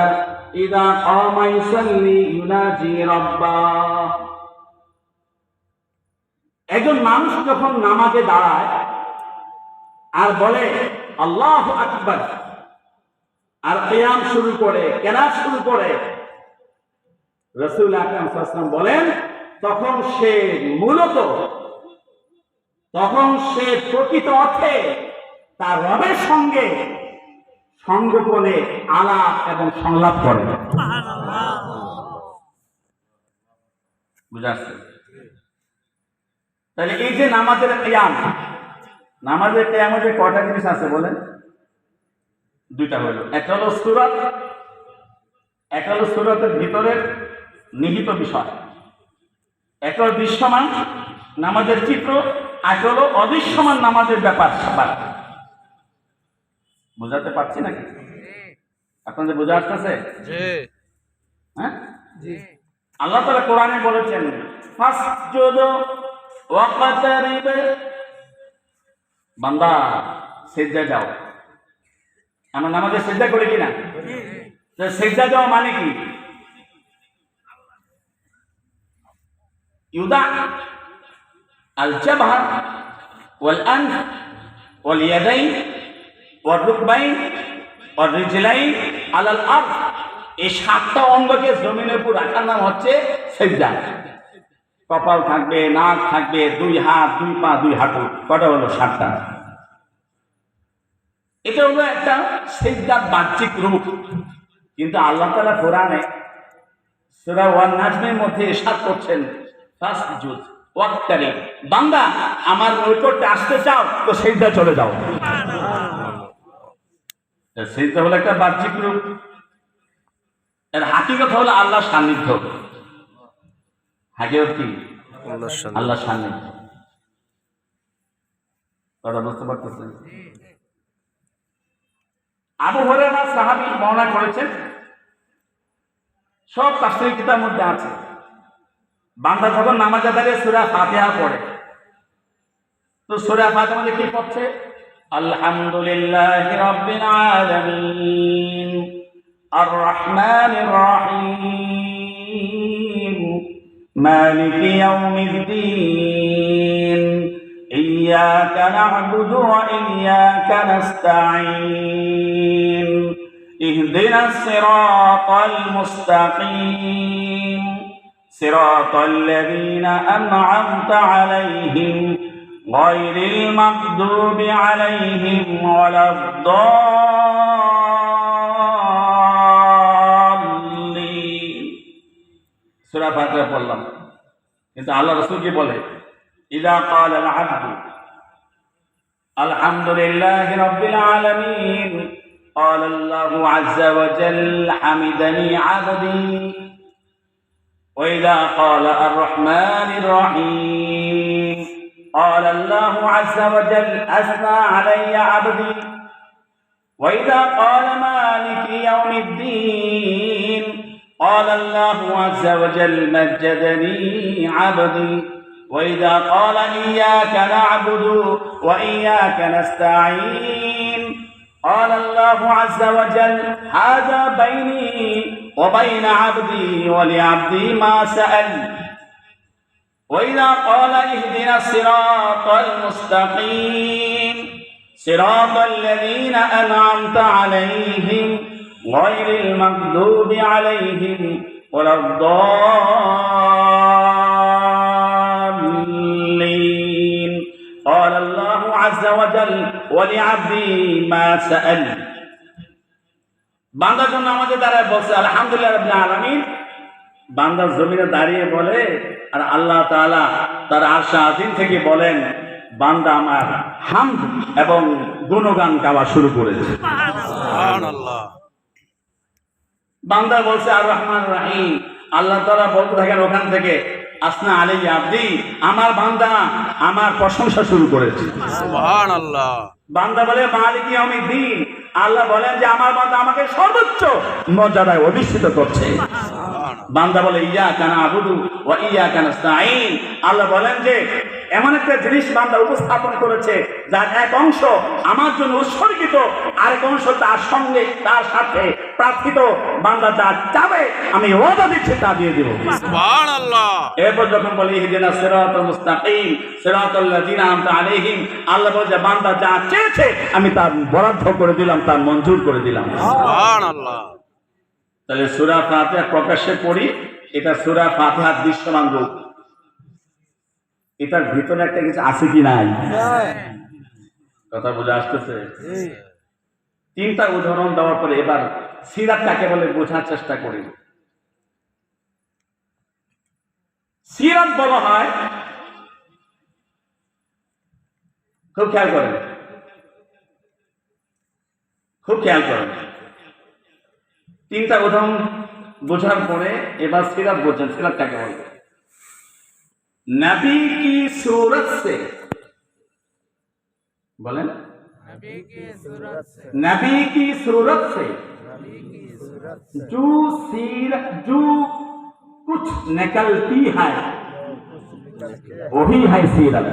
إذا قام يصلي يناجي ربه। একজন মানুষ যখন নামাজে দাঁড়ায় আর বলে আল্লাহু আকবার, আর কিয়াম শুরু করে, কেরাত শুরু করে, রাসূল আকরাম সাল্লাল্লাহু আলাইহি ওয়াসাল্লাম বলেন, তখন সে প্রকৃত অর্থে তার রবের সঙ্গে সঙ্গোপনে আলাপ এবং সংলাপ করে। বুঝাচ্ছে? তাহলে এই যে নামাজের কিয়াম, নামাজের কিয়ামে কয়টা জিনিস আছে বলেন? দুইটা হলো, একটা হলো সূরাত, একটা হলো সূরাতের ভিতরের নিহিত বিষয়, একটা হলো দৃশ্যমান নামাজের চিত্র, আর হলো অদৃশ্যমান নামাজের ব্যাপার স্যাপার। বোঝাতে পারছি নাকি? আপনাদের বোঝা আসতেছে? হ্যাঁ, আল্লাহ তাআলা কোরআনে বলেছেন ফাসজুদ ওয়াকতারিব, বান্দা সিজদা যাও। আমরা নামাজে সিজদা করি কিনা? তো সিজদা যাওয়া মানে কি? ইউদা আল জাবহা ওয়াল আনফ ওয়াল ইয়াদাইন ওয়াল রুকবাইন ওয়াল রিজলাইন আলাল আরদ। এই সাতটা অঙ্গকে জমিনের উপর রাখার নাম হচ্ছে সিজদা। কপাল থাকবে, নাক থাকবে, দুই হাত, দুই পা, দুই হাঁটু, কটা হলো? সাতটা। এটা হলো একটা সিজদার বাহ্যিক রূপ। কিন্তু আল্লাহ তাআলা কোরআনে সূরা ওয়ান নাজমের মধ্যে ইরশাদ করছেন ফাসজুদ ওয়াকতারিব, বান্দা আমার নিকটে আসতে চাও তো সিজদা চলে যাও। সিজদা হলো একটা বাহ্যিক রূপ, এর হাকিকত হলো আল্লাহর সান্নিধ্য। হাকিকত কি? আল্লাহর সান্নিধ্য। কথা বুঝতে পারতেছেন? আবু হুরায়রা সাহাবী বর্ণনা করেছেন, সব তাফসীর কিতাবের মধ্যে আছে, বান্দা যখন নামাজে দাঁড়িয়ে সূরা ফাতিহা পড়ে, তো তো সূরা ফাতিহার মধ্যে কি পড়ছে? আলহামদুলিল্লাহি রাব্বিল আলামিন আর রহমানির রহিম মালিকি ইয়াউমিদ্দিন ইয়্যাকা না'বুদু ওয়া ইয়্যাকা নাস্তাঈন ইহদিনাস সিরাতাল মুস্তাকিম সিরাতাল লাযীনা আন'আমতা আলাইহিম গায়রিল মাগদুবি আলাইহিম ওয়ালাদ-দাল্লিন। সূরা ফাতিহা পড়লাম, কিন্তু আল্লাহ রাসূল কি বলে? ইযা ক্বালা আল-'আবদু আলহামদুলিল্লাহি রাব্বিল আলামিন ক্বালা আল্লাহু আযযা ওয়া জাল্লা হামিদানি 'আবদি ওয়া ইযা ক্বালা আর-রাহমানির রহিম قال الله عز وجل أثنى علي عبدي وإذا قال مالك يوم الدين قال الله عز وجل مجدني عبدي وإذا قال إياك نعبد وإياك نستعين قال الله عز وجل هذا بيني وبين عبدي ولعبدي ما سأل وإذا قال اهدنا الصراط المستقيم صراط الذين أنعمت عليهم غير المغضوب عليهم ولا الضالين قال الله عز وجل ولعبدي ما سأل বান্দার জন্য আমাদের দ্বারা বলছে আলহামদুলিল্লাহ রাব্বিল আলামিন। বান্দা জমিনে দাঁড়িয়ে বলে, আর আল্লাহ তাআলা তার আরশ আজিম থেকে বলেন, বান্দা আমার হামদ এবং গুণগান গাওয়া শুরু করেছে। সুবহানাল্লাহ। বান্দা বলছে আর রহমান রহিম, আল্লাহ তাআলা বলতে থাকেন ওখান থেকে, আসনা আলাইয়া আবদি, আমার বান্দা আমার প্রশংসা শুরু করেছে। সুবহানাল্লাহ। বান্দা বলে মালিক ইয়াউমিদ্দিন, আল্লাহ বলেন যে আমার বান্দা আমাকে সর্বোচ্চ মর্যাদায় অধিষ্ঠিত করছে। বান্দা বলে ইয়্যাকা না'বুদু ওয়া ইয়্যাকা নাস্তাঈন, আল্লাহ বলেন যে এমন একটা জিনিস বান্দা উপস্থাপন করেছে যার এক অংশ আমার জন্য উৎসর্গিত, আরেক অংশ তার সঙ্গে তার সাথে প্রার্থিত। বান্দা যা চাবে আমি ওয়াদা দিচ্ছি তা দিয়ে দেব। সুবহানাল্লাহ। এরপর যখন বলে ইহদিনাস সিরাতাল মুস্তাকিম সিরাতাল লাযীনা আন'আমতা আলাইহিম, আল্লাহ বলে যে বান্দা যা চেয়েছে আমি তার বরাদ্দ করে দিলাম, তার মঞ্জুর করে দিলাম। সুবহানাল্লাহ। তাহলে সূরা ফাতিহা প্রকাশ্যে পড়ি, এটা সূরা ফাতিহার দৃশ্যমান রূপ। এটার ভিতরে একটা কিছু আছে কি নাই? কথা বুঝে আসতেছে? তিনটা উদাহরণ দেওয়ার পরে এবার সিরাত কাকে বলে বোঝার চেষ্টা করি। সিরাত বলা হয়, খুব খেয়াল করেন, খুব খেয়াল করেন, তিনটা উদাহরণ বোঝার পরে এবার সিরাত বোঝেন। সিরাত কাকে বলে? नबी की सूरत से, बोलें, नबी की सूरत से जो कुछ निकलती है वही है सीरत।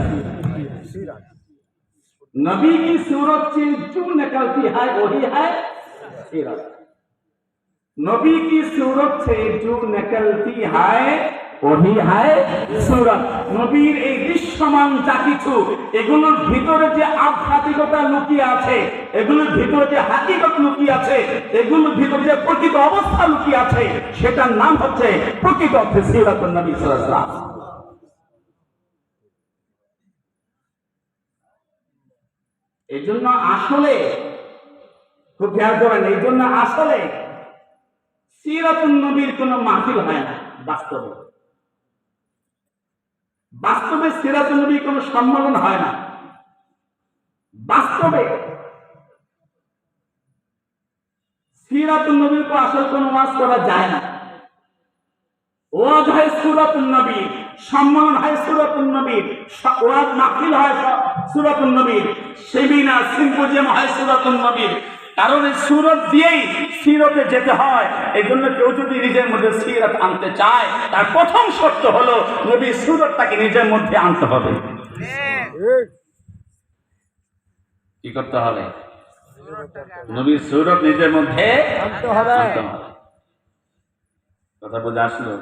नबी की सूरत से जो निकलती है वही है सीरत। नबी की सूरत से जो निकलती है ওহি হায় সূরত। নবীর এই দৃশ্যমান যা কিছু, এগুলোর ভিতরে যে আধ্যাত্মিকতা লুকিয়ে আছে, এগুলোর ভিতরে যে হাকিকত লুকিয়ে আছে, এগুলোর ভিতরে যে প্রকৃত অবস্থা লুকিয়ে আছে, সেটার নাম হচ্ছে প্রকৃত অর্থে সিরাতুন নবী সাল্লাল্লাহু আলাইহি ওয়াসাল্লাম। এই জন্য আসলে খুব খেয়াল করেন, এই জন্য আসলে সিরাতুন নবীর কোনো মাহফিল হয় না। বাস্তবে বাস্তবে সিরাতুন নবীর কোনো সম্মেলন হয় না। বাস্তবে সিরাতুন নবীর উপর আসলে কোনো ওয়াজ করা যায় না। ওয়াজ হয় সূরাতুন নবী, সম্মেলন হয় সূরাতুন নবীর, ওয়াজ মাহফিল হয় সূরাতুন নবীর, সেমিনার সিম্পোজিয়াম হয় সূরাতুন নবীর। কারণ এই সূরত দিয়েই সিরতে যেতে হয়। এই জন্য কেউ যদি নিজের মধ্যে সিরত আনতে চায়, তার প্রথম শর্ত হলো নবীর সূরতটাকে নিজের মধ্যে আনতে হবে। করতে হবে? নবীর সুরত নিজের মধ্যে আনতে হবে। আনতে হবে। কথা বুঝে আসলো?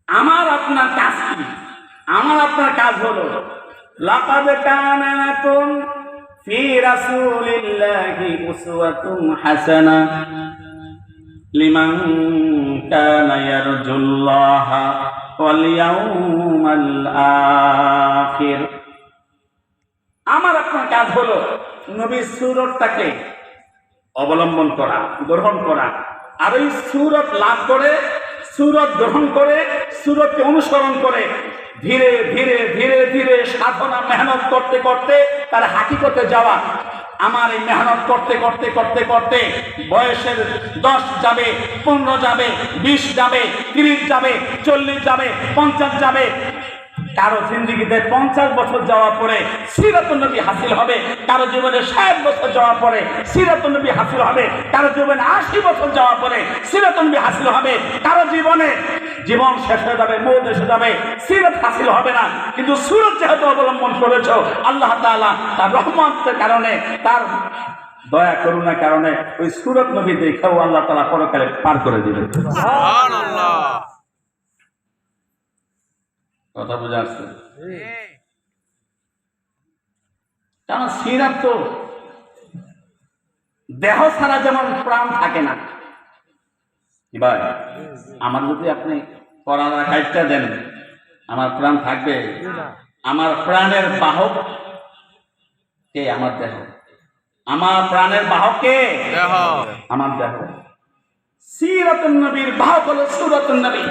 আমার আপনার কাজ কি? আমার আপনার কাজ হলো লাকাদ কানা লাকুম ফি রাসূলিল্লাহি উসওয়াতুন হাসানা লিমান কানা ইয়ারজুল্লাহা ওয়াল ইয়াউমাল আখির। আমার আপনার কাজ হলো নবীর সুরতটাকে অবলম্বন করা, গ্রহণ করা, আর ওই সুরত লাভ করে, সুরত গ্রহণ করে, সুরতকে অনুসরণ করে ধীরে ধীরে ধীরে ধীরে সাধনা মেহনত করতে করতে তার হাকিকতে যাওয়া। আমার এই মেহনত করতে করতে করতে করতে বয়সের 10 যাবে, 15 যাবে, 20 যাবে, 30 যাবে, 40 যাবে, 50 যাবে। কারো জিন্দিগিতে 50 বছর যাওয়ার পরে সিরাতুন নবী হাসিল হবে, কারো জীবনে 60 বছর যাওয়ার পরে সিরাতুন নবী হাসিল হবে, কারো জীবনে 80 বছর যাওয়ার পরে সিরাতুন নবী হাসিল হবে, কারো জীবনে জীবন শেষ হয়ে যাবে, মৌত এসে যাবে, সিরাত হাসিল হবে না। কিন্তু সুরত যেহেতু অবলম্বন করেছো, আল্লাহ তাআলা তার রহমতের কারণে, তার দয়া করুণার কারণে ওই সুরত নবী দেখেও আল্লাহ তাআলা পরকালে পার করে দিবে। সুবহানাল্লাহ। কথা বুঝে আসছে? কারণ সিরাত তো দেহ ছাড়া যেমন প্রাণ থাকে না। কি ভাই, আমার যদি আপনি পরানা কাটটা দেন, আমার প্রাণ থাকবে? আমার প্রাণের বাহক কে? আমার দেহ। আমার প্রাণের বাহক কে? দেহ। আমার দেহ। সিরাতুন নবীর বাহক হলো সুরাতুন নবী।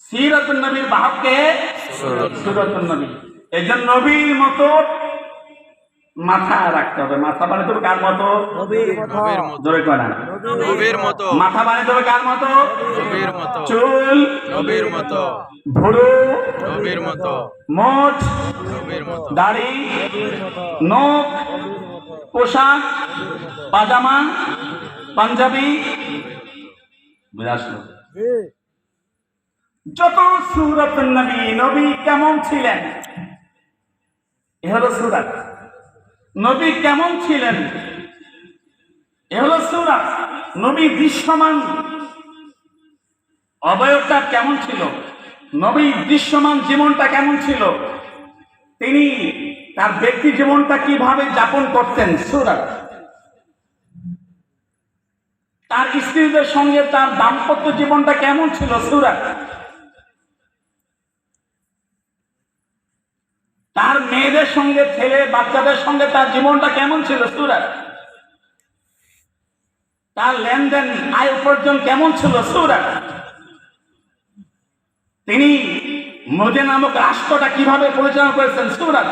সিরাতুন নবীর বাহক কে? সুরাতুন নবী। এই জন্য নবীর মতো মাথা রাখতে হবে। মাথা বানাতে হবে কার মতো? নবীর মতো। নবীর মতো। জোরে কয় না। নবীর মতো। মাথা বানাতে হবে কার মতো? নবীর মতো। চুল, নবীর মতো। ভুরু, নবীর মতো। মোট, নবীর মতো। দাড়ি, নবীর মতো। নখ, নবীর মতো। পোশাক, পাজামা, পাঞ্জাবি, বুঝে আসলো? জি। যত সুরাতুন নবী, নবী কেমন ছিলেন এ হলো সুরাত। নবী কেমন ছিলেন এ হলো সুরাত। নবী দৃশ্যমান অবয়বটা কেমন ছিল, নবী দৃশ্যমান জীবনটা কেমন ছিল, তিনি তার ব্যক্তি জীবনটা কিভাবে যাপন করতেন, সুরাত। তার স্ত্রীদের সঙ্গে তার দাম্পত্য জীবনটা কেমন ছিল, সুরাত। তার মেয়েদের সঙ্গে, ছেলে বাচ্চাদের সঙ্গে তার জীবনটা কেমন ছিল, সুরাত। তার লেনদেন, আয় উপার্জন কেমন ছিল, সুরাত। তিনি মদীনা নামক রাষ্ট্রটা কিভাবে পরিচালনা করেছেন, সুরাত।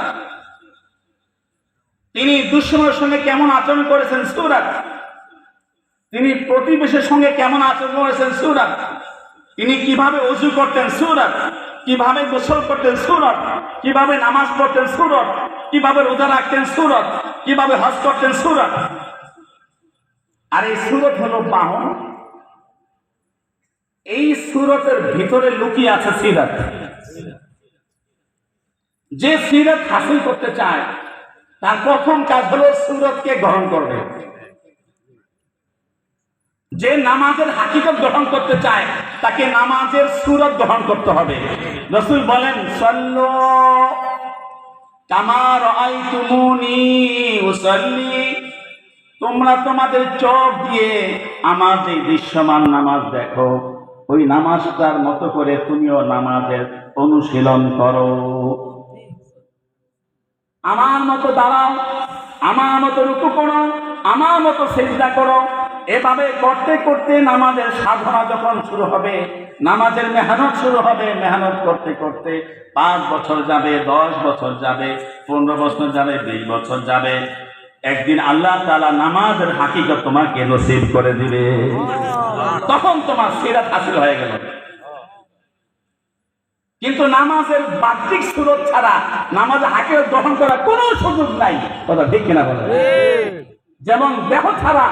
তিনি দুশমনের সঙ্গে কেমন আচরণ করেছেন, সুরাত। তিনি প্রতিবেশীর সঙ্গে কেমন আচরণ করেছেন, সুরাত। তিনি কিভাবে ওযু করতেন, সুরাত। কিভাবে গোসল করতেন, সুরাত। কিভাবে নামাজ পড়তেন, সুরাত। কিভাবে রোজা রাখতেন, সুরাত। কিভাবে হজ করতেন, সুরাত। আর এই সুরত হলো বাহন। এই সুরতের ভিতরে লুকিয়ে আছে সিরাত। যে সিরাত হাসিল করতে চায় তার প্রথম কাজ হলো সুরতকে গ্রহণ করবে। যে নামাজের হাকিকত গ্রহণ করতে চায় তাকে নামাজের সুরত গ্রহণ করতে হবে। রাসূল বলেন, সাল্লু কামা রাআইতুমুনি উসাল্লি। তোমরা তোমাদের চোখ দিয়ে আমার যে দৃশ্যমান নামাজ দেখো, ওই নামাজটার মতো করে তুমিও নামাজের অনুশীলন করো। আমার মতো দাঁড়াও, আমার মতো রুকু করো, আমার মতো সিজদা করো। এভাবে করতে করতে নামাজের সাধনা যখন শুরু হবে, নামাজের মেহনত শুরু হবে, মেহনত করতে করতে 5 বছর যাবে, 10 বছর যাবে, 15 বছর যাবে, 20 বছর যাবে। একদিন আল্লাহ তাআলা নামাজের হাকিকত তোমাকে নসিব করে দিবে। তখন তোমার সিরাত হাসিল হয়ে গেল। কিন্তু নামাজের বাহ্যিক সুরত ছাড়া নামাজের হাকিকত গ্রহণ করার কোনো সুযোগ নাই। কথা ঠিক কিনা বলেন? যেমন দেহ ছাড়া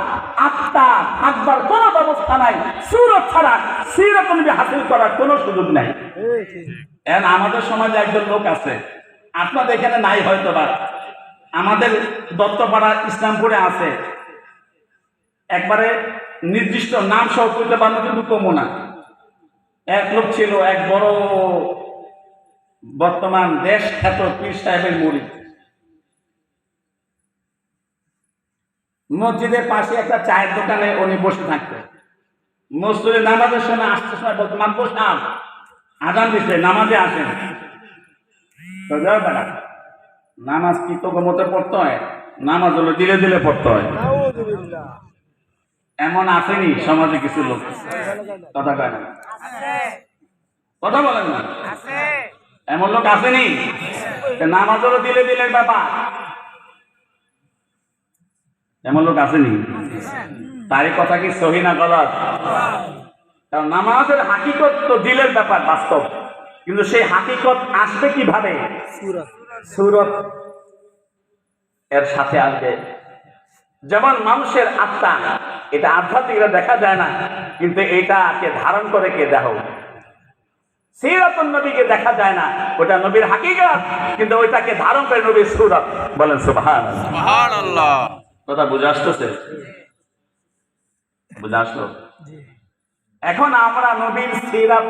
আত্মা থাকবার কোনো ব্যবস্থা নাই, সুরত ছাড়া সিরাত নবী হাসিল করার কোনো সুযোগ নাই। এখন আমাদের সমাজে একজন লোক আছে, আপনাদের এখানে নাই হয়তো বা, আমাদের দত্তপাড়া ইসলামপুরে আছে। একবারে নির্দিষ্ট নাম সহ করতে পারলে কিন্তু কমো না। এক লোক ছিল, এক বড় বর্তমান দেশ খ্যাত পীর সাহেবের মুরিদ। মসজিদের পাশে একটা চায়ের দোকানে উনি বসে থাকতেন। মসজিদে নামাজের সময় আসতে সময় বলতো, মাতবর সাহেব আজান দিচ্ছে, নামাজে আসেন। তো যাও বেটা, নামাজ কি তোকে মতে পড়তে হয়? নামাজ হলো দিলে দিলে পড়তে হয়। নাউযুবিল্লাহ। এমন আসেনি সমাজে কিছু লোক? কথা কয় না, কথা বলেন না, এমন লোক আসেনি? নামাজ হলো দিলে দিলে ব্যাপার, এমন লোক আসেনি? তারই কথা কি সহি না গলত? কারণ নামাজের হাকিকত তো দিলের ব্যাপার, বাস্তব। কিন্তু সেই হাকিকত আসবে কিভাবে? সূরা সূরত এর সাথে আসবে। যেমন মানুষের আত্মা, এটা আধ্যাত্মিকরা দেখা যায় না, কিন্তু এটাকে ধারণ করে কে দেখো? সিরাতুন নবীকে দেখা যায় না, ওটা নবীর হাকিকত, কিন্তু ওইটাকে ধারণ করে নবীর সূরত। বলেন সুবহানাল্লাহ। সুবহানাল্লাহ। কথা বুঝে আসতেছে? বুঝে আসলো? জি। এখন আমরা নবীর সিরাত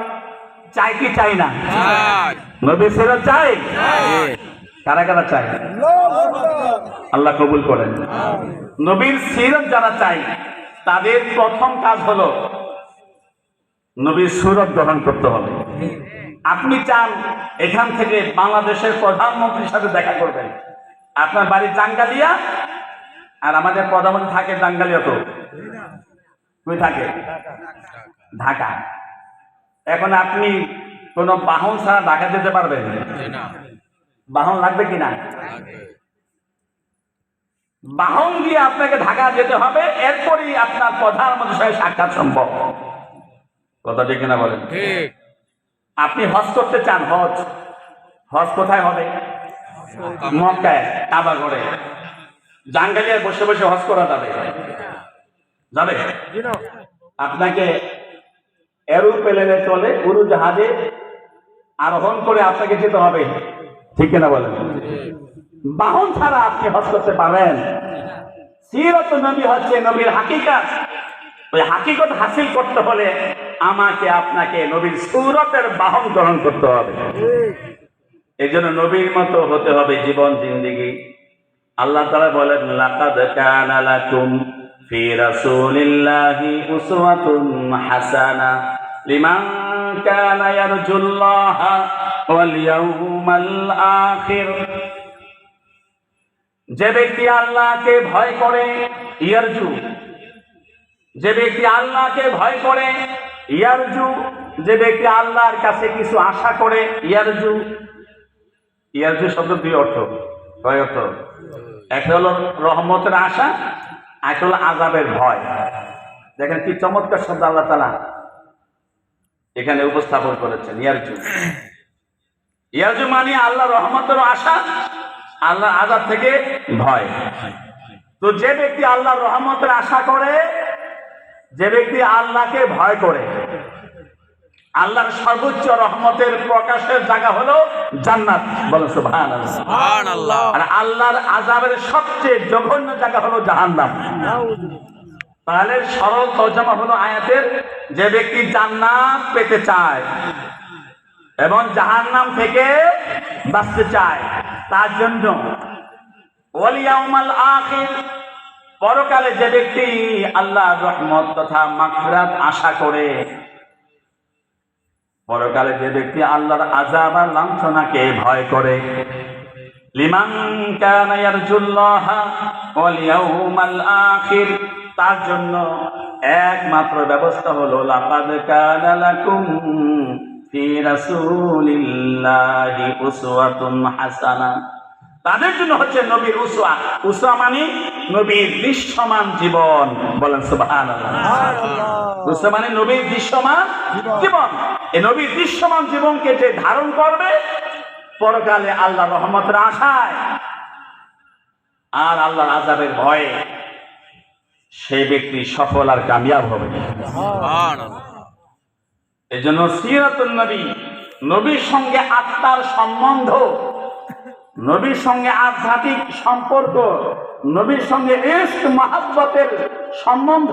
চাই কি চাই না? চাই। নবীর সিরাত চাই? চাই। কারা কারা চাই? আল্লাহু আকবার। আল্লাহ কবুল করেন। নবীর সিরাত যারা চাই, তাদের প্রথম কাজ হলো নবীর সূরত গ্রহণ করতে হবে। আপনি চান এখান থেকে বাংলাদেশের প্রধানমন্ত্রীর সাথে দেখা করবেন, আপনার বাড়ি জাঙ্গালিয়া, আর আমাদের প্রধানমন্ত্রী থাকে জাঙ্গালিয়া। তো কই থাকে? ঢাকা। এখন আপনি কোন বাহন ছাড়া ঢাকা যেতে পারবেন? জি না। বাহন লাগবে কিনা? লাগবে। বাহন দিয়ে আপনাকে ঢাকা যেতে হবে, এরপরই আপনার প্রধানমন্ত্রীর সাথে সাক্ষাৎ সম্ভব। কথা ঠিক কিনা বলেন? ঠিক। আপনি হজ করতে চান, হজ, হজ কোথায় হবে? মক্কায়, কাবা ঘরে। জাঙ্গালিয়ায় বসে বসে হজ করা যাবে? যাবে? জি না। আপনাকে এরোপ্লেনে চলে, উড়োজাহাজে আরোহণ করে আপনাকে যেতে হবে, ঠিক কিনা বলেন? বাহন ছাড়া আপনি হজ করতে পারবেন? সিরাত নবী হচ্ছে নবীর হাকিকত। ওই হাকিকত হাসিল করতে হলে আমাকে আপনাকে নবীর সূরতের বাহন গ্রহণ করতে হবে। এই জন্য নবীর মতো হতে হবে জীবন জিন্দেগি। আল্লাহ তাআলা বলেন, লাকাদ কানা লাকুম ফি রাসূলিল্লাহি উসওয়াতুন হাসানা লিমান কানা ইয়ারজুল্লাহা ওয়াল ইয়াউমাল আখির। যে ব্যক্তি আল্লাহকে ভয় করে, ইয়ারজু, যে ব্যক্তি আল্লাহকে ভয় করে, ইয়ারজু, যে ব্যক্তি আল্লাহর কাছে কিছু আশা করে, ইয়ারজু। ইয়ারজু শব্দ দুই অর্থ। কয় অর্থ? একটা হলো রহমতের আশা, একটা হলো আযাবের ভয়। দেখেন কি চমৎকার শব্দ আল্লাহ তাআলা এখানে উপস্থাপন করেছেন। ইয়ারজু, ইয়ারজু মানে আল্লাহ রহমতের আশা, আল্লাহ আযাব থেকে ভয়। তো যে ব্যক্তি আল্লাহর রহমতের আশা করে, যে ব্যক্তি আল্লাহকে ভয় করে, আল্লাহর সর্বোচ্চ রহমতের প্রকাশের জায়গা হলো জান্নাত। বলো সুবহানাল্লাহ। সুবহানাল্লাহ। আর আল্লাহর আযাবের সবচেয়ে জঘন্য জায়গা হলো জাহান্নাম। নাউযুবিল্লাহ। তাহলে সরল তরজমা হলো আয়াতের, যে ব্যক্তি জান্নাত পেতে চায় এবং জাহান্নাম থেকে বাঁচতে চায়, তার জন্য ওয়াল ইয়াউমাল আখির, পরকালে যে ব্যক্তি আল্লাহর রহমত তথা মাগফিরাত আশা করে, পরকালে যে ব্যক্তি আল্লাহর আযাব আর লাঞ্ছনাকে ভয় করে, লিমান কানা ইয়ারজুল্লাহা ওয়াল ইয়াউমাল আখির, তার জন্য একমাত্র ব্যবস্থা হলো লাকাদ কানা লাকুম ফি রাসূলিল্লাহি উসওয়াতুন হাসানা। তাদের জন্য হচ্ছে নবীর উসওয়া। উসওয়া মানে নবীর দৃশ্যমান জীবন। বলেন সুবহানাল্লাহ। সুবহানাল্লাহ। উসওয়া মানে নবীর দৃশ্যমান জীবন। এই নবীর দৃশ্যমান জীবনকে যে ধারণ করবে, পরকালে আল্লাহর রহমতের আশায় আর আল্লাহর আযাবের ভয়ে, সেই ব্যক্তি সফল আর কামিয়াব হবে। সুবহানাল্লাহ। এই জন্য সিরাতুন নবী, নবীর সঙ্গে আত্মার সম্বন্ধ নবীর সঙ্গে আধ্যাত্মিক সম্পর্ক, নবীর সঙ্গে ইশক মহব্বতের সম্বন্ধ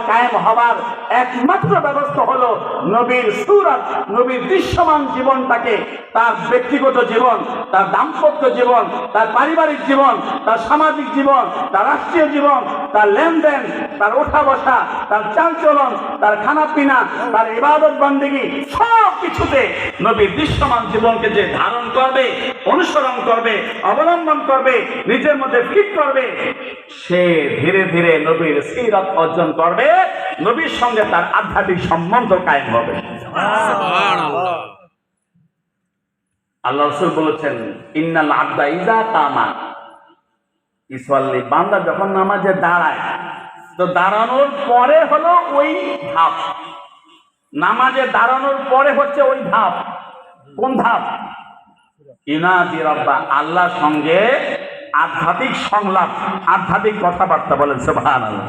কায়েম হবার একমাত্র ব্যবস্থা হলো নবীর সূরত, নবীর দৃশ্যমান জীবনটাকে, তার ব্যক্তিগত জীবন, তার দাম্পত্য জীবন, তার পারিবারিক জীবন, তার সামাজিক জীবন, তার রাষ্ট্রীয় জীবন, তার লেনদেন, তার ওঠা বসা, তার চালচলন, তার খানাপিনা, তার ইবাদত বন্দেগী, সব কিছুতে নবীর দৃশ্যমান জীবনকে যে ধারণ করবে, অনুসরণ করবে, অবলম্বন করবে, নিজের মধ্যে ফিট করবে, সে ধীরে ধীরে নবীর সিরাত অর্জন করবে, নবীর সঙ্গে তার আধ্যাত্মিক সম্বন্ধ কায়েম হবে। সুবহানাল্লাহ। আল্লাহ রাসূল বলেছেন, ইন্নাল আবদা ইযা কামা ইসওয়াল্লি, বান্দা যখন নামাজে দাঁড়ায়, তো দাঁড়ানোর পরে হলো ওই ধাপ, নামাজে দাঁড়ানোর পরে হচ্ছে ওই ধাপ। কোন ধাপ? ইউনাদি রাব্বা, আল্লাহর সঙ্গে আধ্যাত্মিক সংলাপ, আধ্যাত্মিক কথাবার্তা বলেন সুবহানাল্লাহ।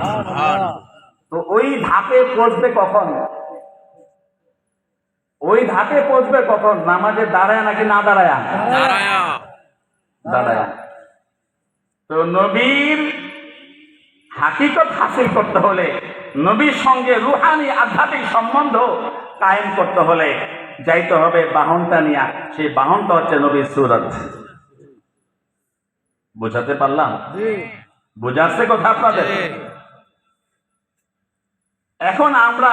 তো ওই ধাপে পৌঁছবে কখন? ওই ধাপে পৌঁছবে কখন? নামাজে দাঁড়ায় নাকি না দাঁড়ায়? দাঁড়ায়া। দাঁড়ায়। তো নবীর হাকিকত হাসিল করতে হলে, নবীর সঙ্গে রুহানি আধ্যাত্মিক সম্বন্ধ কায়েম করতে হলে যাইতে হবে বাহনটা নিয়ে। সেই বাহনটা হচ্ছে নবীর সূরত। বোঝাতে পারলাম? বোঝাচ্ছে কথা আপনাদের? এখন আমরা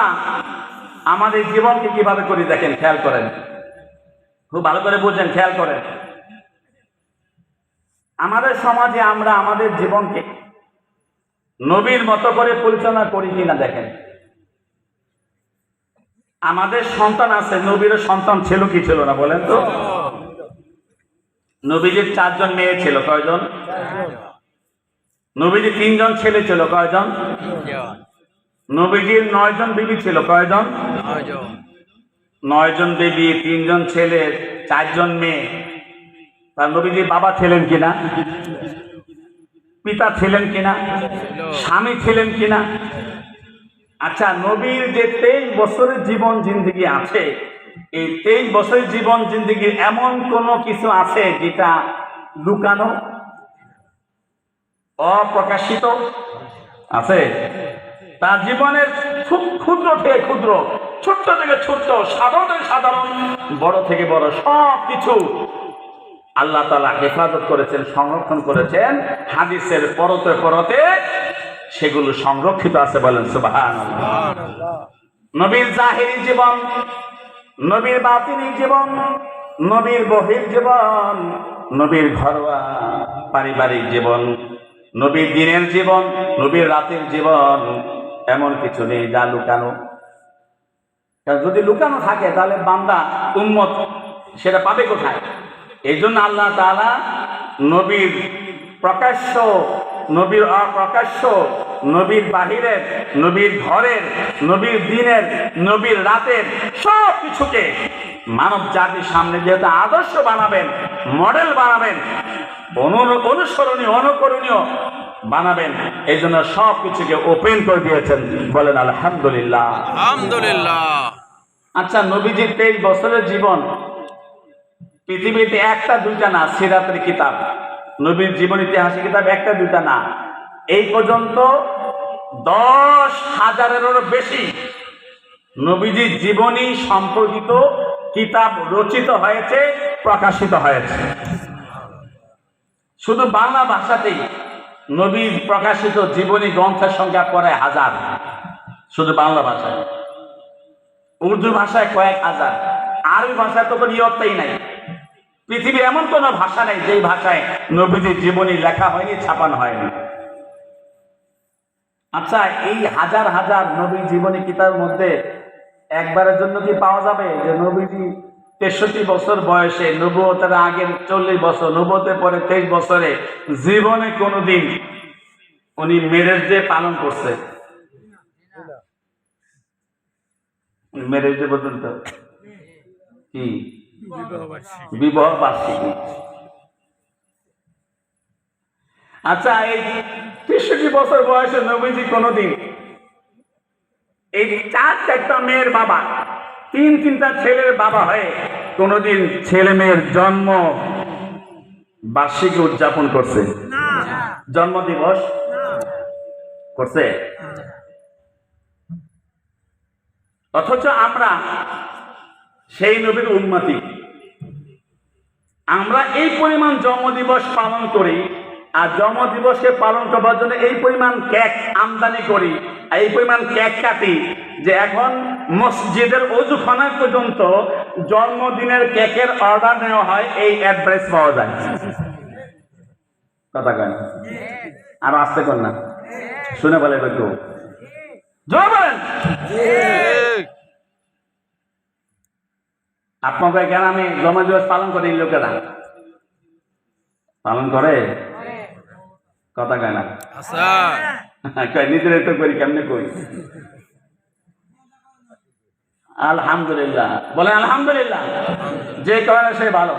আমাদের জীবনকে কিভাবে করি দেখেন, খেয়াল করেন, খুব ভালো করে বুঝেন, খেয়াল করেন। আমাদের সমাজে আমরা আমাদের জীবনকে নবীর মতো করে পরিচালনা করি কিনা দেখেন। আমাদের সন্তান আছে, নবীর সন্তান ছিল কি ছিল না বলেন তো? নবীজির 4 জন মেয়ে ছিল, কয়জন? নবীজির 3 জন ছেলে ছিল, কয়জন? নবীজির 9 জন বিবি ছিল, কয়জন? 9 জন বিবি, 3 জন ছেলে, 4 জন মেয়ে। তার নবীজির বাবা ছিলেন কিনা? পিতা ছিলেন কিনা? স্বামী ছিলেন কিনা? আচ্ছা, নবীর যে 23 বছরের জীবন জিন্দেগি আছে, এই 23 বছরের জীবন জিন্দেগির এমন কোনো কিছু আছে যেটা লুকানো, অপ্রকাশিত আছে? তার জীবনের খুব ক্ষুদ্র থেকে ক্ষুদ্র, ছোট্ট থেকে ছোট্ট, সাধারণ থেকে সাধারণ, বড় থেকে বড় সব কিছু আল্লাহ তাআলা হেফাজত করেছেন, সংরক্ষণ করেছেন। হাদিসের পরতে পরতে সেগুলো সংরক্ষিত আছে, বলেন সুবহানাল্লাহ। নবীর জাহিরি জীবন, নবীর বাতিনি জীবন, নবীর বহির জীবন, নবীর ঘরোয়া পারিবারিক জীবন, নবীর দিনের জীবন, নবীর রাতের জীবন, এমন কিছু নেই যা লুকানো। যদি লুকানো থাকে তাহলে বান্দা উম্মত সেটা পাবে কোথায়? এই জন্য আল্লাহ তাআলা নবীর প্রকাশ্য, নবীর অপ্রকাশ্য, নবীর বাহিরের, নবীর ঘরের, নবীর দিনের, নবীর রাতের সব কিছুকে মানব জাতির সামনে যেহেতু আদর্শ বানাবেন, মডেল বানাবেন, অনুসরণীয়, অনুকরণীয় বানাবেন, এই জন্য সব কিছুকে ওপেন করে দিয়েছেন, বলেন আলহামদুলিল্লাহ। আলহামদুলিল্লাহ। আচ্ছা, নবীজির 23 বছরের জীবন পৃথিবীতে একটা দুইটা না, সিরাতের কিতাব, নবীর জীবন ইতিহাসের কিতাব একটা দুইটা না, এই পর্যন্ত 10,000-এরও বেশি নবীজির জীবনী সম্পর্কিত কিতাব রচিত হয়েছে, প্রকাশিত হয়েছে। শুধু বাংলা ভাষাতেই নবীর প্রকাশিত জীবনী গ্রন্থের সংখ্যা প্রায় 1000, শুধু বাংলা ভাষায়। উর্দু ভাষায় কয়েক হাজার, আরবি ভাষায় তো কোনো ইয়ত্তাই নাই। পৃথিবীর এমন কোনো ভাষা নেই যেই ভাষায় নবীজির জীবনী লেখা হয়নি, ছাপানো হয়নি। আচ্ছা, এই হাজার হাজার নবীর জীবনী কিতাবের মধ্যে একবারের জন্য কি পাওয়া যাবে যে নবীজি 63 বছর বয়সে, নবুয়তের আগের 40 বছর, নবুয়তের পরে 23 বছরে জীবনে কোনোদিন উনি মেরেজ ডে পালন করছে? মেরেজ ডে পর্যন্ত কি বিবাহ বার্ষিকী। আচ্ছা, এই 63 বছর বয়সে নবীজি কোনোদিন এই 4-4টা মেয়ের বাবা, 3-3টা ছেলের বাবা হয়ে কোনোদিন ছেলে মেয়ের জন্ম বার্ষিকী উদযাপন করছে? জন্মদিবস করছে? অথচ আমরা সেই নবীর উম্মতি, আমরা এই পরিমাণ জন্মদিবস পালন করি, আর জন্মদিবসকে পালন করবার জন্য এই পরিমাণ কেক আমদানি করি, আর এই পরিমাণ কেক কাটি যে এখন মসজিদের অজুখানায় পর্যন্ত জন্মদিনের কেকের অর্ডার নেওয়া হয়, এই অ্যাড্রেস পাওয়া যায়। কথা কেন আর আসতে কর না, শুনে বলে একটু জোর বলেন। আপনাদের গ্রামে জন্মদিবস পালন করে এই লোকেরা পালন করে? কথা কয় না, নিজের একটু করি, কেমনে করি? আলহামদুলিল্লাহ বলেন, আলহামদুলিল্লাহ। যে করে সে ভালো।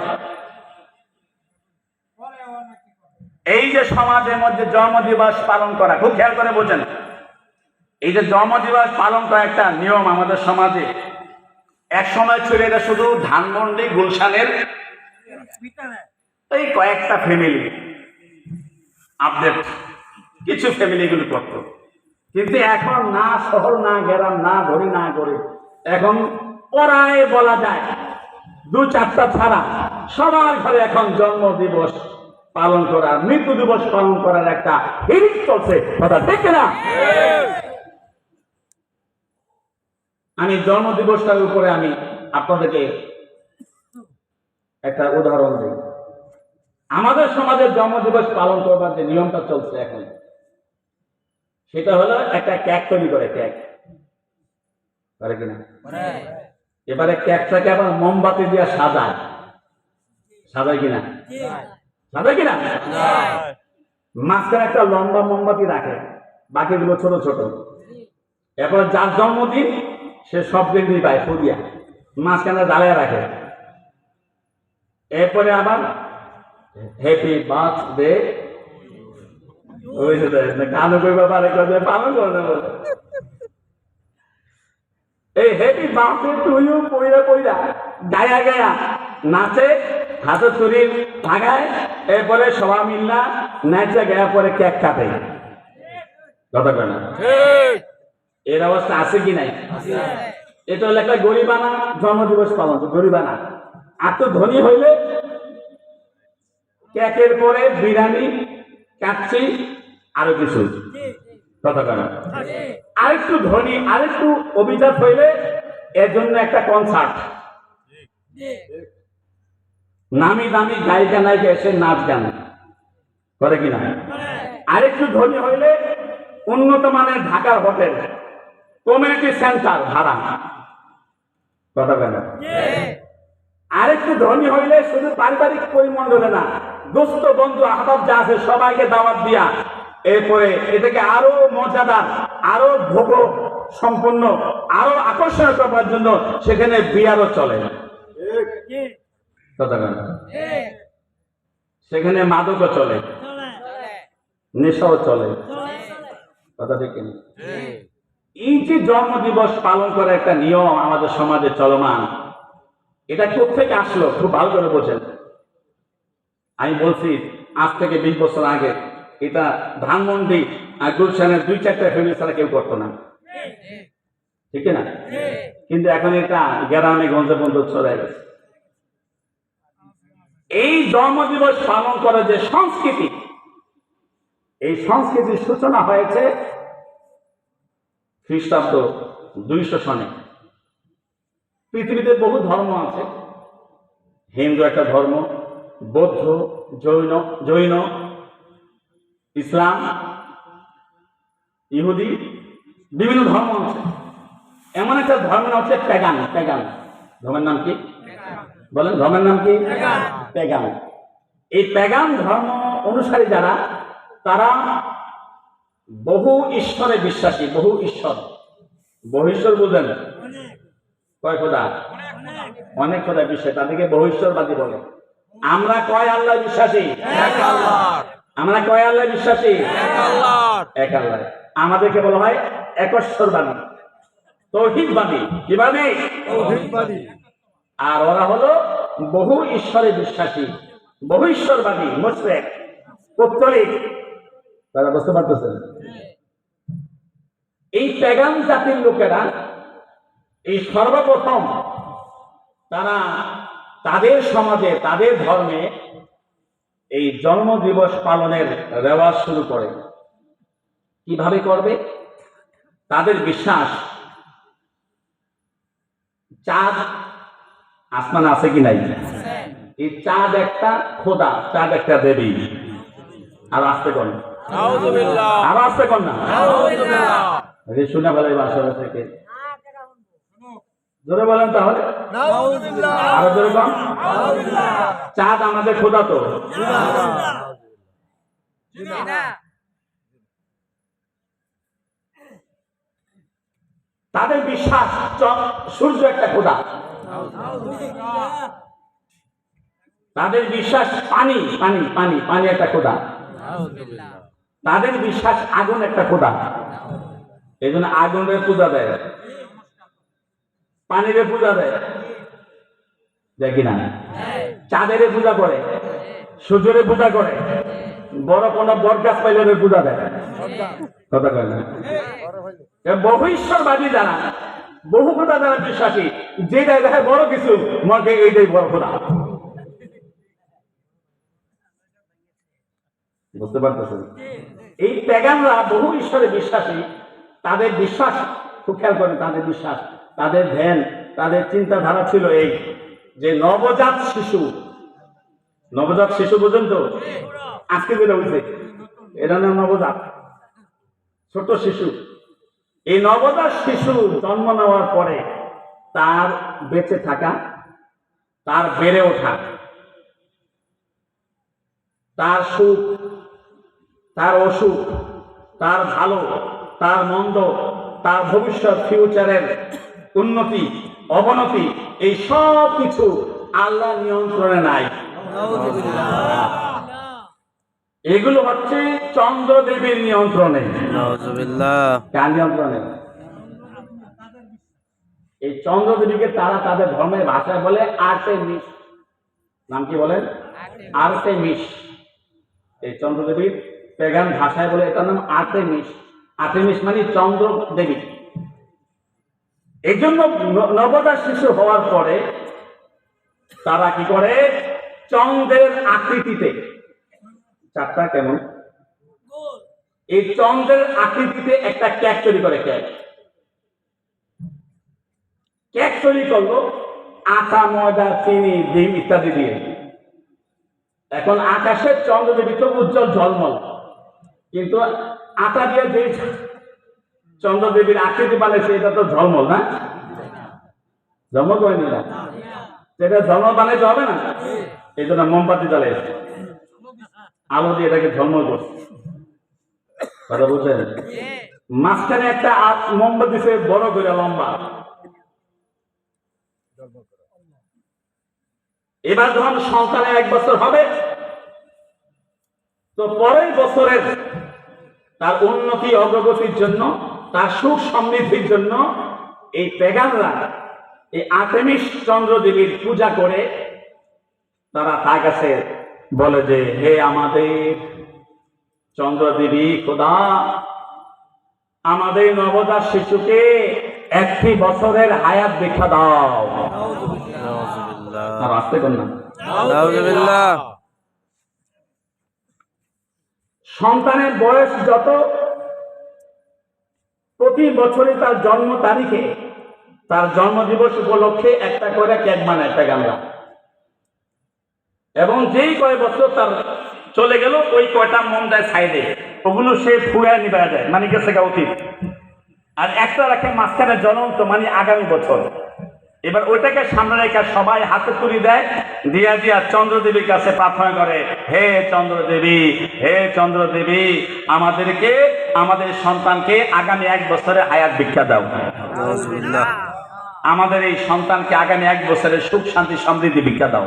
এই যে সমাজের মধ্যে জন্মদিবস পালন করা, খুব খেয়াল করে বোঝেন, এই যে জন্মদিবস পালন করা একটা নিয়ম আমাদের সমাজে। এক সময় ছিল এটা শুধু ধানমন্ডি গুলশানের এই কয়েকটা ফ্যামিলি, আপডেট কিছু ফ্যামিলি গুলো করতো, কিন্তু এখন না শহর না গ্রাম না ধরি না করে, এখন পড়ায় বলা যায় 2-4টা ছাড়া সবার ঘরে এখন জন্ম দিবস পালন করা, মৃত্যু দিবস পালন করার একটা হিড়িক চলছে। কথা দেখে না? আমি জন্ম দিবসটার উপরে আমি আপনাদেরকে একটা উদাহরণ দিই। আমাদের সমাজের জন্ম দিবস পালন করবার যে নিয়মটা চলছে এখন, সেটা হলো একটা কেক তৈরি করে, কেক করে কিনা? এবারে কেকটাকে আবার মোমবাতি দিয়ে সাজায়, সাজায় কিনা? সাজায় কিনা? মাঝখানে একটা লম্বা মোমবাতি রাখে, বাকিগুলো ছোট ছোট। এরপরে যার জন্মদিন সে সব দিন পায় ফুরিয়া, মাঝখানে জ্বালিয়ে রাখে। এরপরে আবার হ্যাপি বার্থডে, ওই গানও কইবা পারে, পালন করে বলে এই হ্যাপি বার্থডে টু ইউ পইরা পইরা গায়া গায়া নাচে, হাতে চুরি লাগায়, এরপরে সবাই মিল্লা নাচে গায়া পরে কেক কাটে। কথা কয় না? এর অবস্থা আছে কি নাই? এটা হলো একটা গরিবানা জন্মদিবস পালন, গরিবানা। আর তো ধনী হইলে কেকের পরে বিরিয়ানি, কাচ্চি, আরো কিছু। কথা কয় না? আরেকটু ধনী, আরেকটু অভিজাত হইলে এর জন্য একটা কনসার্ট, নামি দামি গায়িকা নায়িকা এসে নাচ গান করে কিনা? আরেকটু ধনী হইলে উন্নত মানের ঢাকার হোটেল, কমিউনিটি সেন্টার ভাড়া। কথা বলে। আরেকটু ধনী হইলে শুধু পারিবারিক পরিমণ্ডলে না, দোস্ত বন্ধু আহবাব যা আছে সবাইকে দাওয়াত দিয়া, এরপরে এটাকে আরো মজাদার, আরো ভোগ সম্পন্ন, আরো আকর্ষণীয় করবার জন্য সেখানে বিয়ারও চলে। কথা বলে। সেখানে মাদকও চলে, নেশাও চলে। কথা ঠিক কিনা? এই যে জন্মদিবস পালন করার একটা নিয়ম আমাদের সমাজে চলমান, এটা কোথেকে আসলো খুব ভালো করে বোঝেন। আমি বলছি আজ থেকে 20 বছর আগে এটা ধানমন্ডি আর গুলশানের 2-4টা ফ্যামিলি ছাড়া কেউ করতো না, ঠিক না? কিন্তু এখন এটা গ্রামে গঞ্জে বন্ধ চলে গেছে। এই জন্মদিবস পালন করার যে সংস্কৃতি, এই সংস্কৃতির সূচনা হয়েছে খ্রিস্টাব্দ 200 সনে। পৃথিবীতে বহু ধর্ম আছে, হিন্দু একটা ধর্ম, বৌদ্ধ, জৈন, ইসলাম, ইহুদি, বিভিন্ন ধর্ম আছে। এমন একটা ধর্ম হচ্ছে প্যাগান। প্যাগান ধর্মের নাম কি বলেন? ধর্মের নাম কি? প্যাগান। এই প্যাগান ধর্ম অনুসারী যারা, তারা বহু ঈশ্বরে বিশ্বাসী। বহু ঈশ্বর, বহু ঈশ্বর বুঝলেন? কয় খোদা? অনেক খোদা বিশ্বাসী, তাদেরকে বহু ঈশ্বরবাদী বলে। আমরা কয় আল্লাহ বিশ্বাসী? এক আল্লাহ। আমরা কয় আল্লাহ বিশ্বাসী? এক আল্লাহ। এক আল্লাহ। আমাদেরকে বলা হয় একশ্বরবাদী, তৌহিদবাদী। কি বাদী? তৌহিদবাদী। আর ওরা হলো বহু ঈশ্বরে বিশ্বাসী, ভবিষ্যৎবাদী মুশরিক পৌত্তলিক, তারা বুঝতে পারতেছেন? এই পেগান জাতির লোকেরা এই সর্বপ্রথম তারা তাদের সমাজে তাদের ধর্মে এই জন্মদিবস পালনের রেওয়াজ শুরু করে। কিভাবে করবে? তাদের বিশ্বাস চাঁদ আসমান আছে কি নাই, এই চাঁদ একটা খোদা, চাঁদ একটা দেবী। আর আসতে কোন নাউযুবিল্লাহ। আর আসতে কোন না নাউযুবিল্লাহ। শুনে বলে বাসা থেকে জোরে বলেন তাহলে, নাউযুবিল্লাহ। আরো জোরে কম। চাঁদ আমাদের খোদা তো, তাদের বিশ্বাস সূর্য একটা খোদা, তাদের বিশ্বাস পানি পানি পানি পানি একটা খোদা, তাদের বিশ্বাস আগুন একটা খোদা। এই জন্য আগুনের পূজা দেয়, পানির পূজা দেয়, দেখি না, চাঁদের পূজা করে, সূর্যের পূজা করে, বড় কোন বট গাছ পাইলে পূজা দেয়। কথা কয় না? বহু ঈশ্বরবাদী যারা, বহু কথা যারা বিশ্বাসী, যেটাই দেখে বড় কিছু মনে এইটাই বড় খোদা। বুঝতে পারতেছেন? এই পেগানরা বহু ঈশ্বরে বিশ্বাসী, তাদের বিশ্বাস খুব খেয়াল করেন, তাদের বিশ্বাস, তাদের ধ্যান, তাদের চিন্তাধারা ছিল এই যে নবজাত শিশু পর্যন্ত আজকে যেটা হয়েছে এটা নাম নবজাত, ছোট শিশু। এই নবজাত শিশু জন্ম নেওয়ার পরে তার বেঁচে থাকা, তার বেড়ে ওঠা, তার সুখ, তার অসুখ, তার ভালো, তার মন্দ, তার ভবিষ্যৎ ফিউচারের উন্নতি অবনতি, এই সব কিছু আল্লাহ নিয়ন্ত্রণে নাই। এগুলো হচ্ছে চন্দ্রদেবীর নিয়ন্ত্রণে। নাউযুবিল্লাহ। কার নিয়ন্ত্রণে? এই চন্দ্রদেবীকে তারা তাদের ধর্মের ভাষায় বলে আর্টেমিস। নাম কি বলেন? আর্টেমিস। এই চন্দ্রদেবীর পেগান ভাষায় বলে এটার নাম আর্টেমিস। আর্টেমিস মানে চন্দ্র দেবী। এই জন্য নবজাত শিশু হওয়ার পরে তারা কি করে? চন্দ্রের আকৃতিতে, চারটা কেমন, এই চন্দ্রের আকৃতিতে একটা কেক তৈরি করে। কেক তৈরি করলো আটা, ময়দা, চিনি, ডিম ইত্যাদি দিয়ে। এখন আকাশের চন্দ্রদেবী তো উজ্জ্বল ঝলমল, কিন্তু আটা দিয়ে যে চন্দ্রদেবীর আকৃতি বানাইছে এটা তো ঝলমল না, ঝলমল করেনি না, সেটা ঝলমল বানাইতে হবে না। এই জন্য মোমবাতি জ্বালিয়েছে, আলো দিয়ে এটাকে ঝলমল করছে। কথা বুঝছেন? মাঝখানে একটা মোমবাতি সে বড় করে লম্বা। এবার যখন সন্তানের 1 বছর হবে, তো পরের বছরের তার উন্নতি অগ্রগতির জন্য, তার সুখ সমৃদ্ধির জন্য এই পেগানরা এই আর্টেমিস চন্দ্রদেবীর পূজা করে। তারা তার কাছে বলে যে, হে আমাদের চন্দ্রদেবী খোদা, আমাদের নবজাত শিশুকে 1 বছরের হায়াত ভিক্ষা দাও। আর আসতে কর না। নাউযুবিল্লাহ। সন্তানের বয়স যত, প্রতি বছরই তার জন্ম তারিখে, তার জন্মদিবস উপলক্ষে একটা করে কেক বানায় পেগানরা। এবং যেই কয় বছর তার চলে গেল, ওই কয়টা মন দেয় সাইডে, ওগুলো সে ফুয়ায় নিবায় দেয়, মানে গেছে গা অতীত। আর একটা রাখে মাঝখানে জ্বলন্ত, মানে আগামী বছর। এবার ওইটাকে সামনে রেখে সবাই হাতে তুলি দেয়, দিয়া দিয়া চন্দ্রদেবীর কাছে প্রার্থনা করে, হে চন্দ্রদেবী, হে চন্দ্রদেবী, আমাদেরকে, আমাদের সন্তানকে আগামী 1 বছরে হায়াত ভিক্ষা দাও। নাউযুবিল্লাহ। আমাদের এই সন্তানকে আগামী 1 বছরে সুখ শান্তি সমৃদ্ধি ভিক্ষা দাও।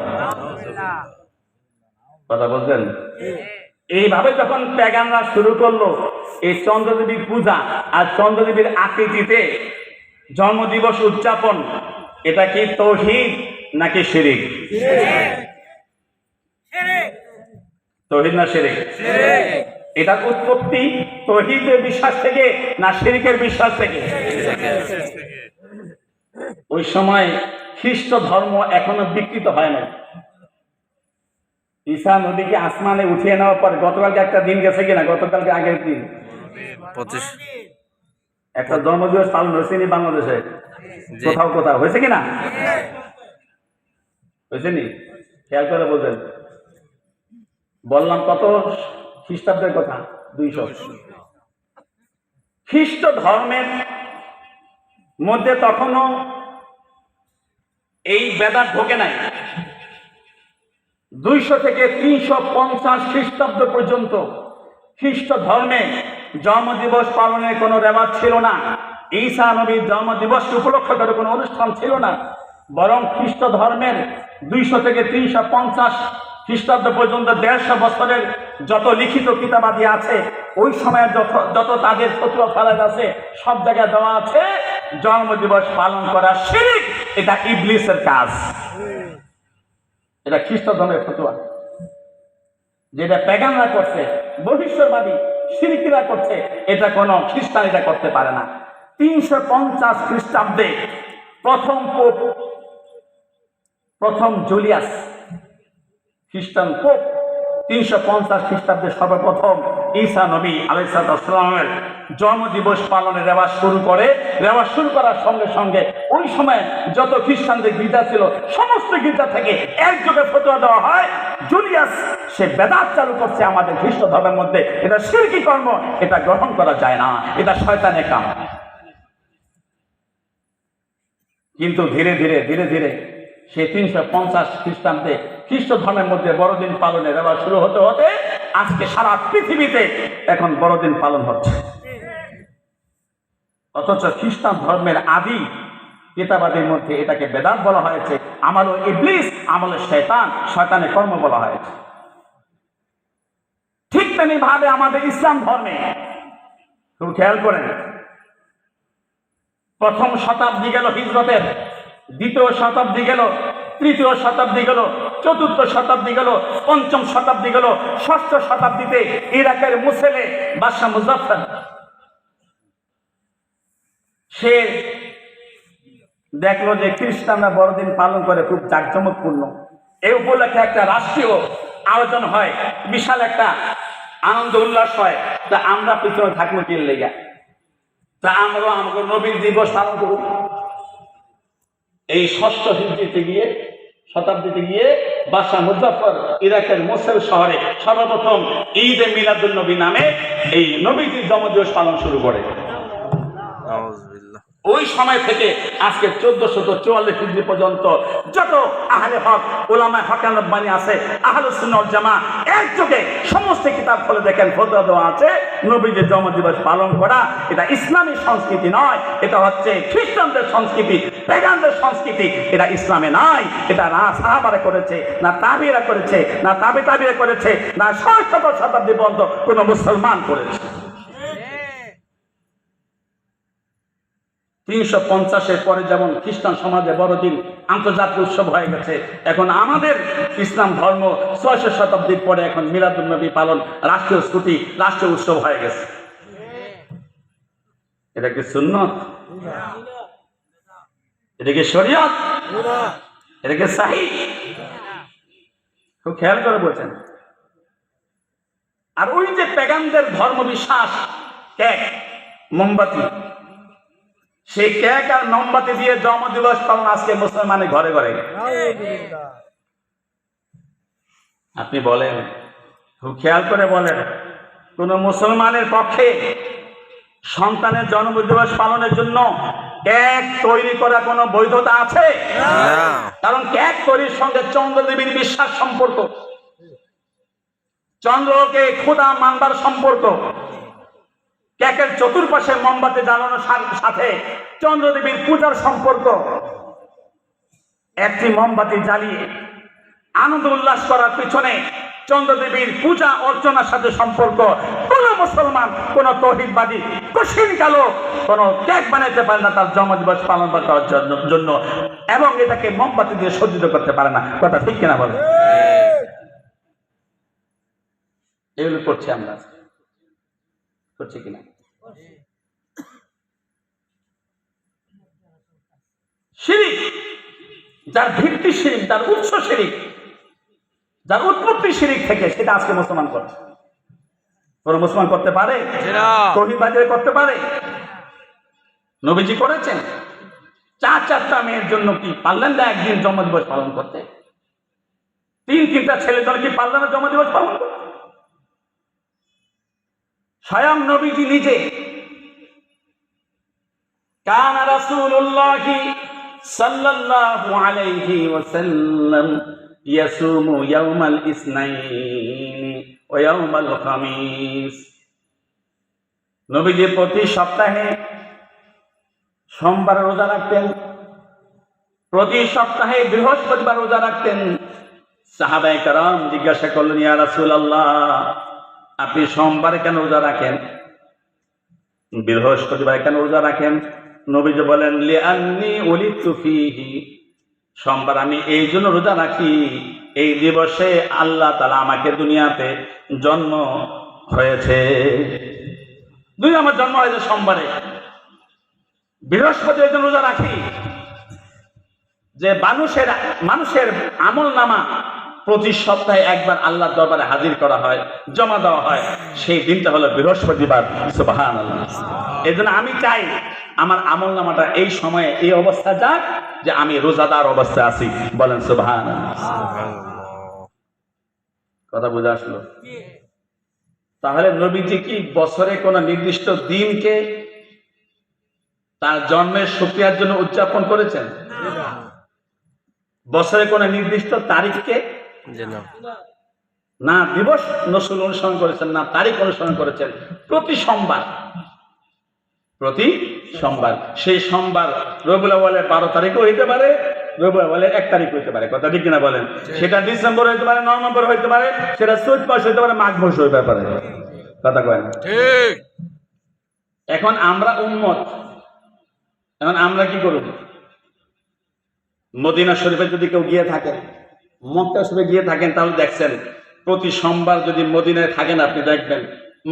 কথা বলছেন? এইভাবে যখন পেগানরা শুরু করলো এই চন্দ্রদেবীর পূজা আর চন্দ্রদেবীর আকৃতিতে জন্মদিবস উদযাপন, এটা কি তাওহীদ নাকি শিরক? তৌহিদ না শিরক? এটা উৎপত্তি তৌহিদের বিশ্বাস থেকে না শিরকের বিশ্বাস থেকে? ওই সময় খ্রিস্ট ধর্ম এখনো বিকৃত হয় না। ঈসা নবীকে আসমানে উঠিয়ে নেওয়ার পর গতকালকে একটা দিন গেছে কিনা, গতকালকে আগের দিন 25 একটা জন্মদিবস পালন হয়েছে নি বাংলাদেশে? জি। কোথাও কোথাও হয়েছে কিনা? হয়েছে নি? খেয়াল করে বলছেন। বললাম কত খ্রিস্টাব্দের কথা? 200। খ্রিস্ট ধর্মের মধ্যে তখনও এই বেদাত ঢোকে নাই। 200 থেকে 350 খ্রিস্টাব্দ পর্যন্ত খ্রিস্ট ধর্মে জন্মদিবস পালনের কোনো রেওয়াজ ছিল না। ঈসা নবীর জন্মদিবসকে উপলক্ষ করে কোনো অনুষ্ঠান ছিল না। বরং খ্রিস্ট ধর্মের 200 থেকে 350 খ্রিস্টাব্দ পর্যন্ত 150 বছরের যত লিখিত কিতাবাদি আছে, ওই সময়ের যত তাদের ফতোয়া ফালাদ আছে, সব জায়গায় দেওয়া আছে জন্মদিবস পালন করা শিরক, এটা ইবলিসের কাজ। এটা খ্রিস্ট ধর্মের ফতোয়া, যেটা পেগানরা করছে, ভবিষ্যৎবাদী শিরকিরা করছে, এটা কোনো খ্রিস্টান এটা করতে পারে না। 350 খ্রিস্টাব্দে প্রথম পোপ, প্রথম জুলিয়াস খ্রিস্টান পোপ, 350 খ্রিস্টাব্দে সর্বপ্রথম ঈসা নবী আলাইহিস সালামের জন্মদিবস পালনের রেওয়াজ শুরু করে। রেওয়াজ শুরু করার সঙ্গে সঙ্গে ওই সময় যত খ্রিস্টানদের গির্জা ছিল, সমস্ত গির্জা থেকে একযোগে ফতোয়া দেওয়া হয়, জুলিয়াস সে বেদাত চালু করছে আমাদের খ্রিস্ট ধর্মের মধ্যে, এটা শিরকি কর্ম, এটা গ্রহণ করা যায় না, এটা শয়তানের কাম। কিন্তু ধীরে ধীরে ধীরে ধীরে সেই 350 খ্রিস্টাব্দে খ্রিস্ট ধর্মের মধ্যে বড়দিন পালনের রেওয়াজ শুরু হতে হতে আজকে সারা পৃথিবীতে এখন বড়দিন পালন হচ্ছে। অথচ খ্রিস্টান ধর্মের আদি কিতাবাদের মধ্যে এটাকে বেদাত বলা হয়েছে, আমল ইবলিস, আমল শয়তান, শয়তানের কর্ম বলা হয়েছে। ঠিক তেমনি ভাবে আমাদের ইসলাম ধর্মে খুব খেয়াল করেন, প্রথম শতাব্দী গেল হিজরতের, দ্বিতীয় শতাব্দী গেল, তৃতীয় শতাব্দী গেল, চতুর্থ শতাব্দী গেল, পঞ্চম শতাব্দী গেল, ষষ্ঠ শতাব্দীতে ইরাকের মুসেলে বাদশা মুজাফফর সে দেখলো যে খ্রিস্টানরা বড়দিন পালন করে খুব জাঁকজমকপূর্ণ। এই উপলক্ষে একটা রাষ্ট্রীয় আয়োজন হয়, বিশাল একটা আনন্দ উল্লাস হয়। তা আমরা পিছনে থাকবো কি লেগা? তা আমরা আমাকে নবীর দিবস পালন করব। এই ষষ্ঠ হিজরিতে গিয়ে, শতাব্দীতে গিয়ে বাদশা মুজাফফর ইরাকের মোসেল শহরে সর্বপ্রথম ঈদে মিলাদুন নবী নামে এই নবীজির জন্মদিবস পালন শুরু করে। নাউযুবিল্লাহ। ওই সময় থেকে আজকে 1444 হিজরি পর্যন্ত যত আহলে হক উলামায়ে হক রব্বানি আছে, আহলুস সুন্নাহ ওয়াল জামাত একযোগে সমস্ত কিতাব খুলে দেখেন ফতোয়া দেওয়া আছে নবীজির জন্মদিবস পালন করা এটা ইসলামী সংস্কৃতি নয়, এটা হচ্ছে খ্রিস্টানদের সংস্কৃতি, পেগানদের সংস্কৃতি, এটা ইসলামে নাই। এটা না সাহাবারা করেছে, না তাবিরা করেছে, না তাবিরা করেছে, না ষষ্ঠ শতাব্দী পর্যন্ত কোনো মুসলমান করেছে। 350-এর পরে যেমন খ্রিস্টান সমাজে বড়দিন আন্তর্জাতিক উৎসব হয়ে গেছে, এখন আমাদের ইসলাম ধর্ম 600 শতাব্দীর পরে এখন মিলাদুন নবী পালন রাষ্ট্রীয় ছুটি, রাষ্ট্রীয় উৎসব হয়ে গেছে। এটা কি সুন্নত? এটা কি শরীয়ত? এটা কি সহিহ? খুব খেয়াল করে বলছেন। আর ওই যে পেগানদের ধর্ম বিশ্বাস, কেক, মোমবাতি, সেই কেক আর মোমবাতি দিয়ে জন্মদিবস পালন আজকে মুসলমানের ঘরে ঘরে। আপনি বলেন, খুব খেয়াল করে বলেন, কোন মুসলমানের পক্ষে সন্তানের জন্মদিবস পালনের জন্য কেক তৈরি করা কোনো বৈধতা আছে? কারণ কেক তৈরির সঙ্গে চন্দ্রদেবীর বিশ্বাস সম্পর্ক, চন্দ্রকে খোদা মানবার সম্পর্ক। কেকের চতুর্পাশে মোমবাতি জ্বালানোর সাথে চন্দ্রদেবীর পূজার সম্পর্ক। একটি মোমবাতি জ্বালিয়ে আনন্দ উল্লাস করার পিছনে চন্দ্রদেবীর পূজা অর্চনার সাথে সম্পর্ক। কোন মুসলমান, কোন তৌহিদবাদী কঠিন কালো কোন কেক বানাইতে পারে না তার জন্মদিবস পালন করার জন্য, এবং এটাকে মোমবাতি দিয়ে সজ্জিত করতে পারে না। কথা ঠিক কিনা বলে? এগুলো করছি আমরা, করছি কিনা? শিরিক, যার ভিত্তি শিরিক, যার উৎস শিরিক, যার উৎপত্তি শিরিক থেকে, সেটা আজকে মুসলমান করছে। পুরো মুসলমান করতে পারে? তৌহিদ বাজারে করতে পারে? নবীজি করেছেন। চারটা মেয়ের জন্য কি পারলেন না একদিন জন্মদিবস পালন করতে? তিনটা ছেলের জন্য কি পারলেন না জন্মদিবস পালন করতে? স্বয়ং নবীজি নিজে, কানা রাসূলুল্লাহি সাল্লাল্লাহু আলাইহি ওয়াসাল্লাম ইয়াসুমু ইয়াওমাল ইসনাইনি ওয়া ইয়াওমাল খামিস। নবীজি প্রতি সপ্তাহে সোমবার রোজা রাখতেন, প্রতি সপ্তাহে বৃহস্পতিবার রোজা রাখতেন। সাহাবায়ে কেরাম জিজ্ঞাসা করলেন, ইয়া রাসূলুল্লাহ, আপনি সোমবারে কেন রোজা রাখেন, বৃহস্পতিবার কেন রোজা রাখেন? নবীজি বলেন, লিআন্নী উলিদতু ফীহি, সোমবার আমি এই জন্য রোজা রাখি, এই দিবসে আল্লাহ তাআলা আমাকে দুনিয়াতে জন্ম হয়েছে। আমার জন্ম হয়েছে সোমবারে। বৃহস্পতিবার জন্য রোজা রাখি যে মানুষের আমল নামা প্রতি সপ্তাহে একবার আল্লাহর দরবারে হাজির করা হয়, জমা দেওয়া হয়, সেই দিনটা হলো বৃহস্পতিবার। সুবহানাল্লাহ। এই জন্য আমি চাই আমার আমল নামাটা এই সময়ে এই অবস্থা যাক যে আমি রোজাদার অবস্থায় আছি। বলেন সুবহানাল্লাহ। কথা বুঝে আসলো? তাহলে নবীজি কি বছরে কোন নির্দিষ্ট দিনকে তার জন্মের শুকরিয়ার জন্য উদযাপন করেছেন? বছরে কোন নির্দিষ্ট তারিখকে না দিবস নসুল অনুসরণ করেছেন, না তারিখ অনুসরণ করেছেন। প্রতি সোমবার, সেই সোমবার রবিউল আউয়ালের 12 তারিখও হইতে পারে, রবিউল আউয়ালের 1 তারিখ হইতে পারে। কথা ঠিক কিনা বলেন? সেটা ডিসেম্বর হইতে পারে, নভেম্বর হইতে পারে, সেটা চৈত মাস হইতে পারে, মাঘ মাস হইতে পারে। কথা কয় না? ঠিক। এখন আমরা উম্মত, এখন আমরা কি করব? মদিনা শরীফে যদি কেউ গিয়ে থাকেন, মক্কা শরীফে গিয়ে থাকেন, তাহলে দেখছেন প্রতি সোমবার যদি মদিনায় থাকেন, আপনি দেখবেন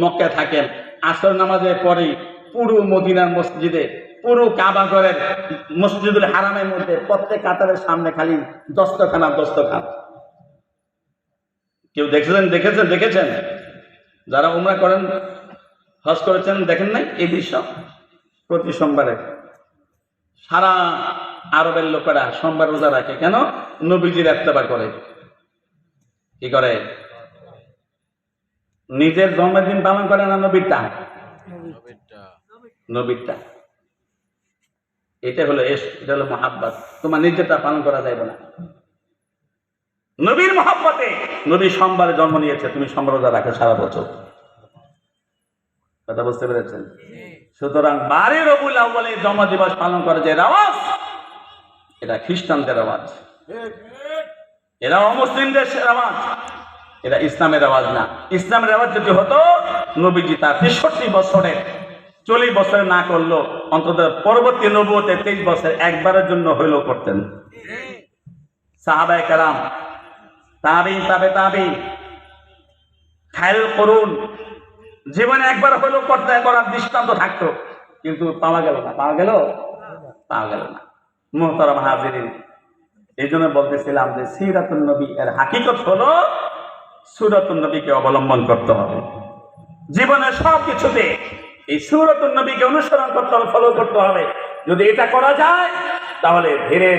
মক্কায় থাকেন, আসর নামাজের পরেই পুরো মদিনার মসজিদে, পুরো কাবা ঘরের মসজিদুল হারামের মধ্যে প্রত্যেক কাতারের সামনে খালি দস্তখান। কেউ দেখেছেন? যারা উমরা করেন, হজ করেছেন, দেখেন নাই এই দৃশ্য? প্রতি সোমবারে সারা আরবের লোকেরা সোমবার রোজা রাখে। কেন? নবীজির ইত্তেবা করে। কি করে? নিজের জন্মদিন পালন করে না নবীরটা? এটা হলো এটা হলো মহাব্বত। তোমার নিজেরটা পালন করা যাবে না। নবীর মহাব্বতে নবী সোমবারে জন্ম নিয়েছে, তুমি সোমবার রোজা রাখো সারা বছর। কথা বুঝতে পেরেছেন? সুতরাং 12 রবিউল আউয়ালে জন্মদিবস পালন করে যে রেওয়াজ, এটা খ্রিস্টানদের রেওয়াজ, এরা অমুসলিমদের রেওয়াজ, এটা ইসলামের রেওয়াজ না। ইসলামের রেওয়াজ যদি হতো, নবীজি তার 63 বছরে 40 বছরে না করলো, অন্তত পরবর্তী নবুয়তে 23 বছর একবারের জন্য হইলেও করতেন। সাহাবায়ে কেরাম, তাবিঈন, তাবে খায়রুল কুরুন জীবনে একবার হইলেও করার দৃষ্টান্ত থাকতো, কিন্তু পাওয়া গেল না। মুহতারাম হাজিরিন, এই জন্য বলতেছিলাম যে সিরাতুন নবী এর হাকিকত হলো সূরাতুন নবীকে অবলম্বন করতে হবে। জীবনের সব কিছুতে এই সূরাতুন নবীকে অনুসরণ করতে হবে, ফলো করতে হবে। যদি এটা করা যায়, তাহলে ধীরে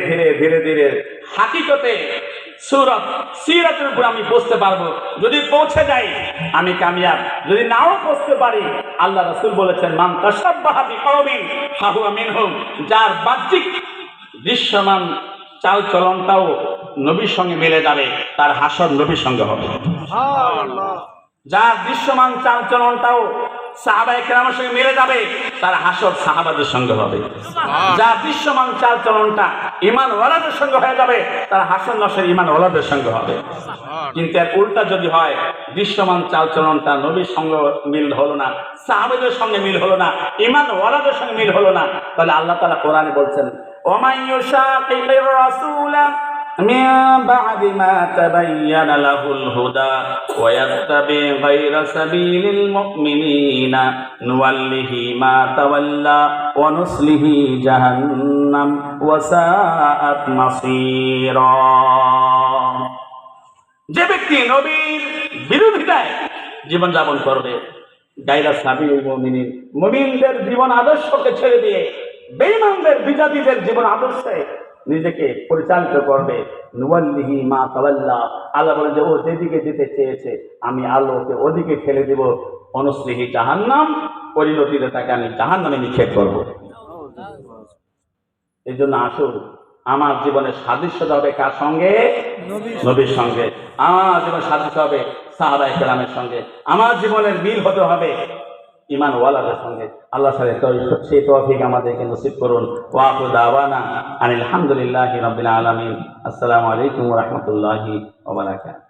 ধীরে হাকিকতে সিরাতের উপর আমি পৌঁছতে পারবো। যদি পৌঁছে যাই, আমি কামিয়াব। যদি নাও পৌঁছতে পারি, আল্লাহ রাসূল বলেছেন, মান তাশাব্বাহা বিকওমিন ফাহুয়া মিনহুম। যার বাহ্যিক দৃশ্যমান চাল চলনটাও নবীর সঙ্গে মিলে যাবে, তার হাসর নবীর সঙ্গে হবে। যার দৃশ্যমান চাল চলনটাও সাহাবায়ে কেরামের সঙ্গে মিলে যাবে, তার হাসর সাহাবাদের সঙ্গে হবে। যার দৃশ্যমান চাল চলনটা ঈমান ওয়ালাদের সঙ্গে হয়ে যাবে, তার হাসর নসর ঈমান ওয়ালাদের সঙ্গে হবে। কিন্তু এর উল্টা যদি হয়, দৃশ্যমান চাল চলনটা নবীর সঙ্গে মিল হলো না, সাহাবাদের সঙ্গে মিল হলো না, ঈমান ওয়ালাদের সঙ্গে মিল হলো না, তাহলে আল্লাহ তাআলা কোরআনে বলছেন, ওয়া মান ইউশাকিকির রাসূলা من بعد ما تبين له الهدى ويتبع غير سبيل المؤمنين نوله ما تولى ونصله جهنم وساءت مصيرا যে ব্যক্তি নবীর বিরোধিতায় জীবন যাপন করবে গায়রা সাবিল মুমিনিন মুমিনদের জীবন আদর্শকে ছেড়ে দিয়ে বেঈমানদের বিজাতিদের জীবন আদর্শে নিজেকে পরিচালিত করবে নুওয়াল্লিহি মা তাওয়াল্লা আল্লাহ বলেন যে ও যেদিকে যেতে চেয়েছে আমি আল্লাহকে ওদিকে ঠেলে দেব অনুসলিহি জাহান্নাম পরিণতিতে তাকে আমি জাহান্নামে নিক্ষেপ করব এই জন্য আসুন আমার জীবনের সাদৃশ্যতা হবে কার সঙ্গে নবীর সঙ্গে আমার জীবন সাদৃশ্য হবে সাহাবায়ে কেরামের সঙ্গে আমার জীবনের মিল হতে হবে ঈমান ওয়ালাদের সঙ্গে আল্লাহ সেই তৌফিক আমাদেরকে নসিব করুন ওয়া আখিরু দাওয়ানা আনিল হামদুলিল্লাহি রাব্বিল আলামিন আসসালামু আলাইকুম ওয়া রাহমাতুল্লাহি ওয়া বারাকাতুহু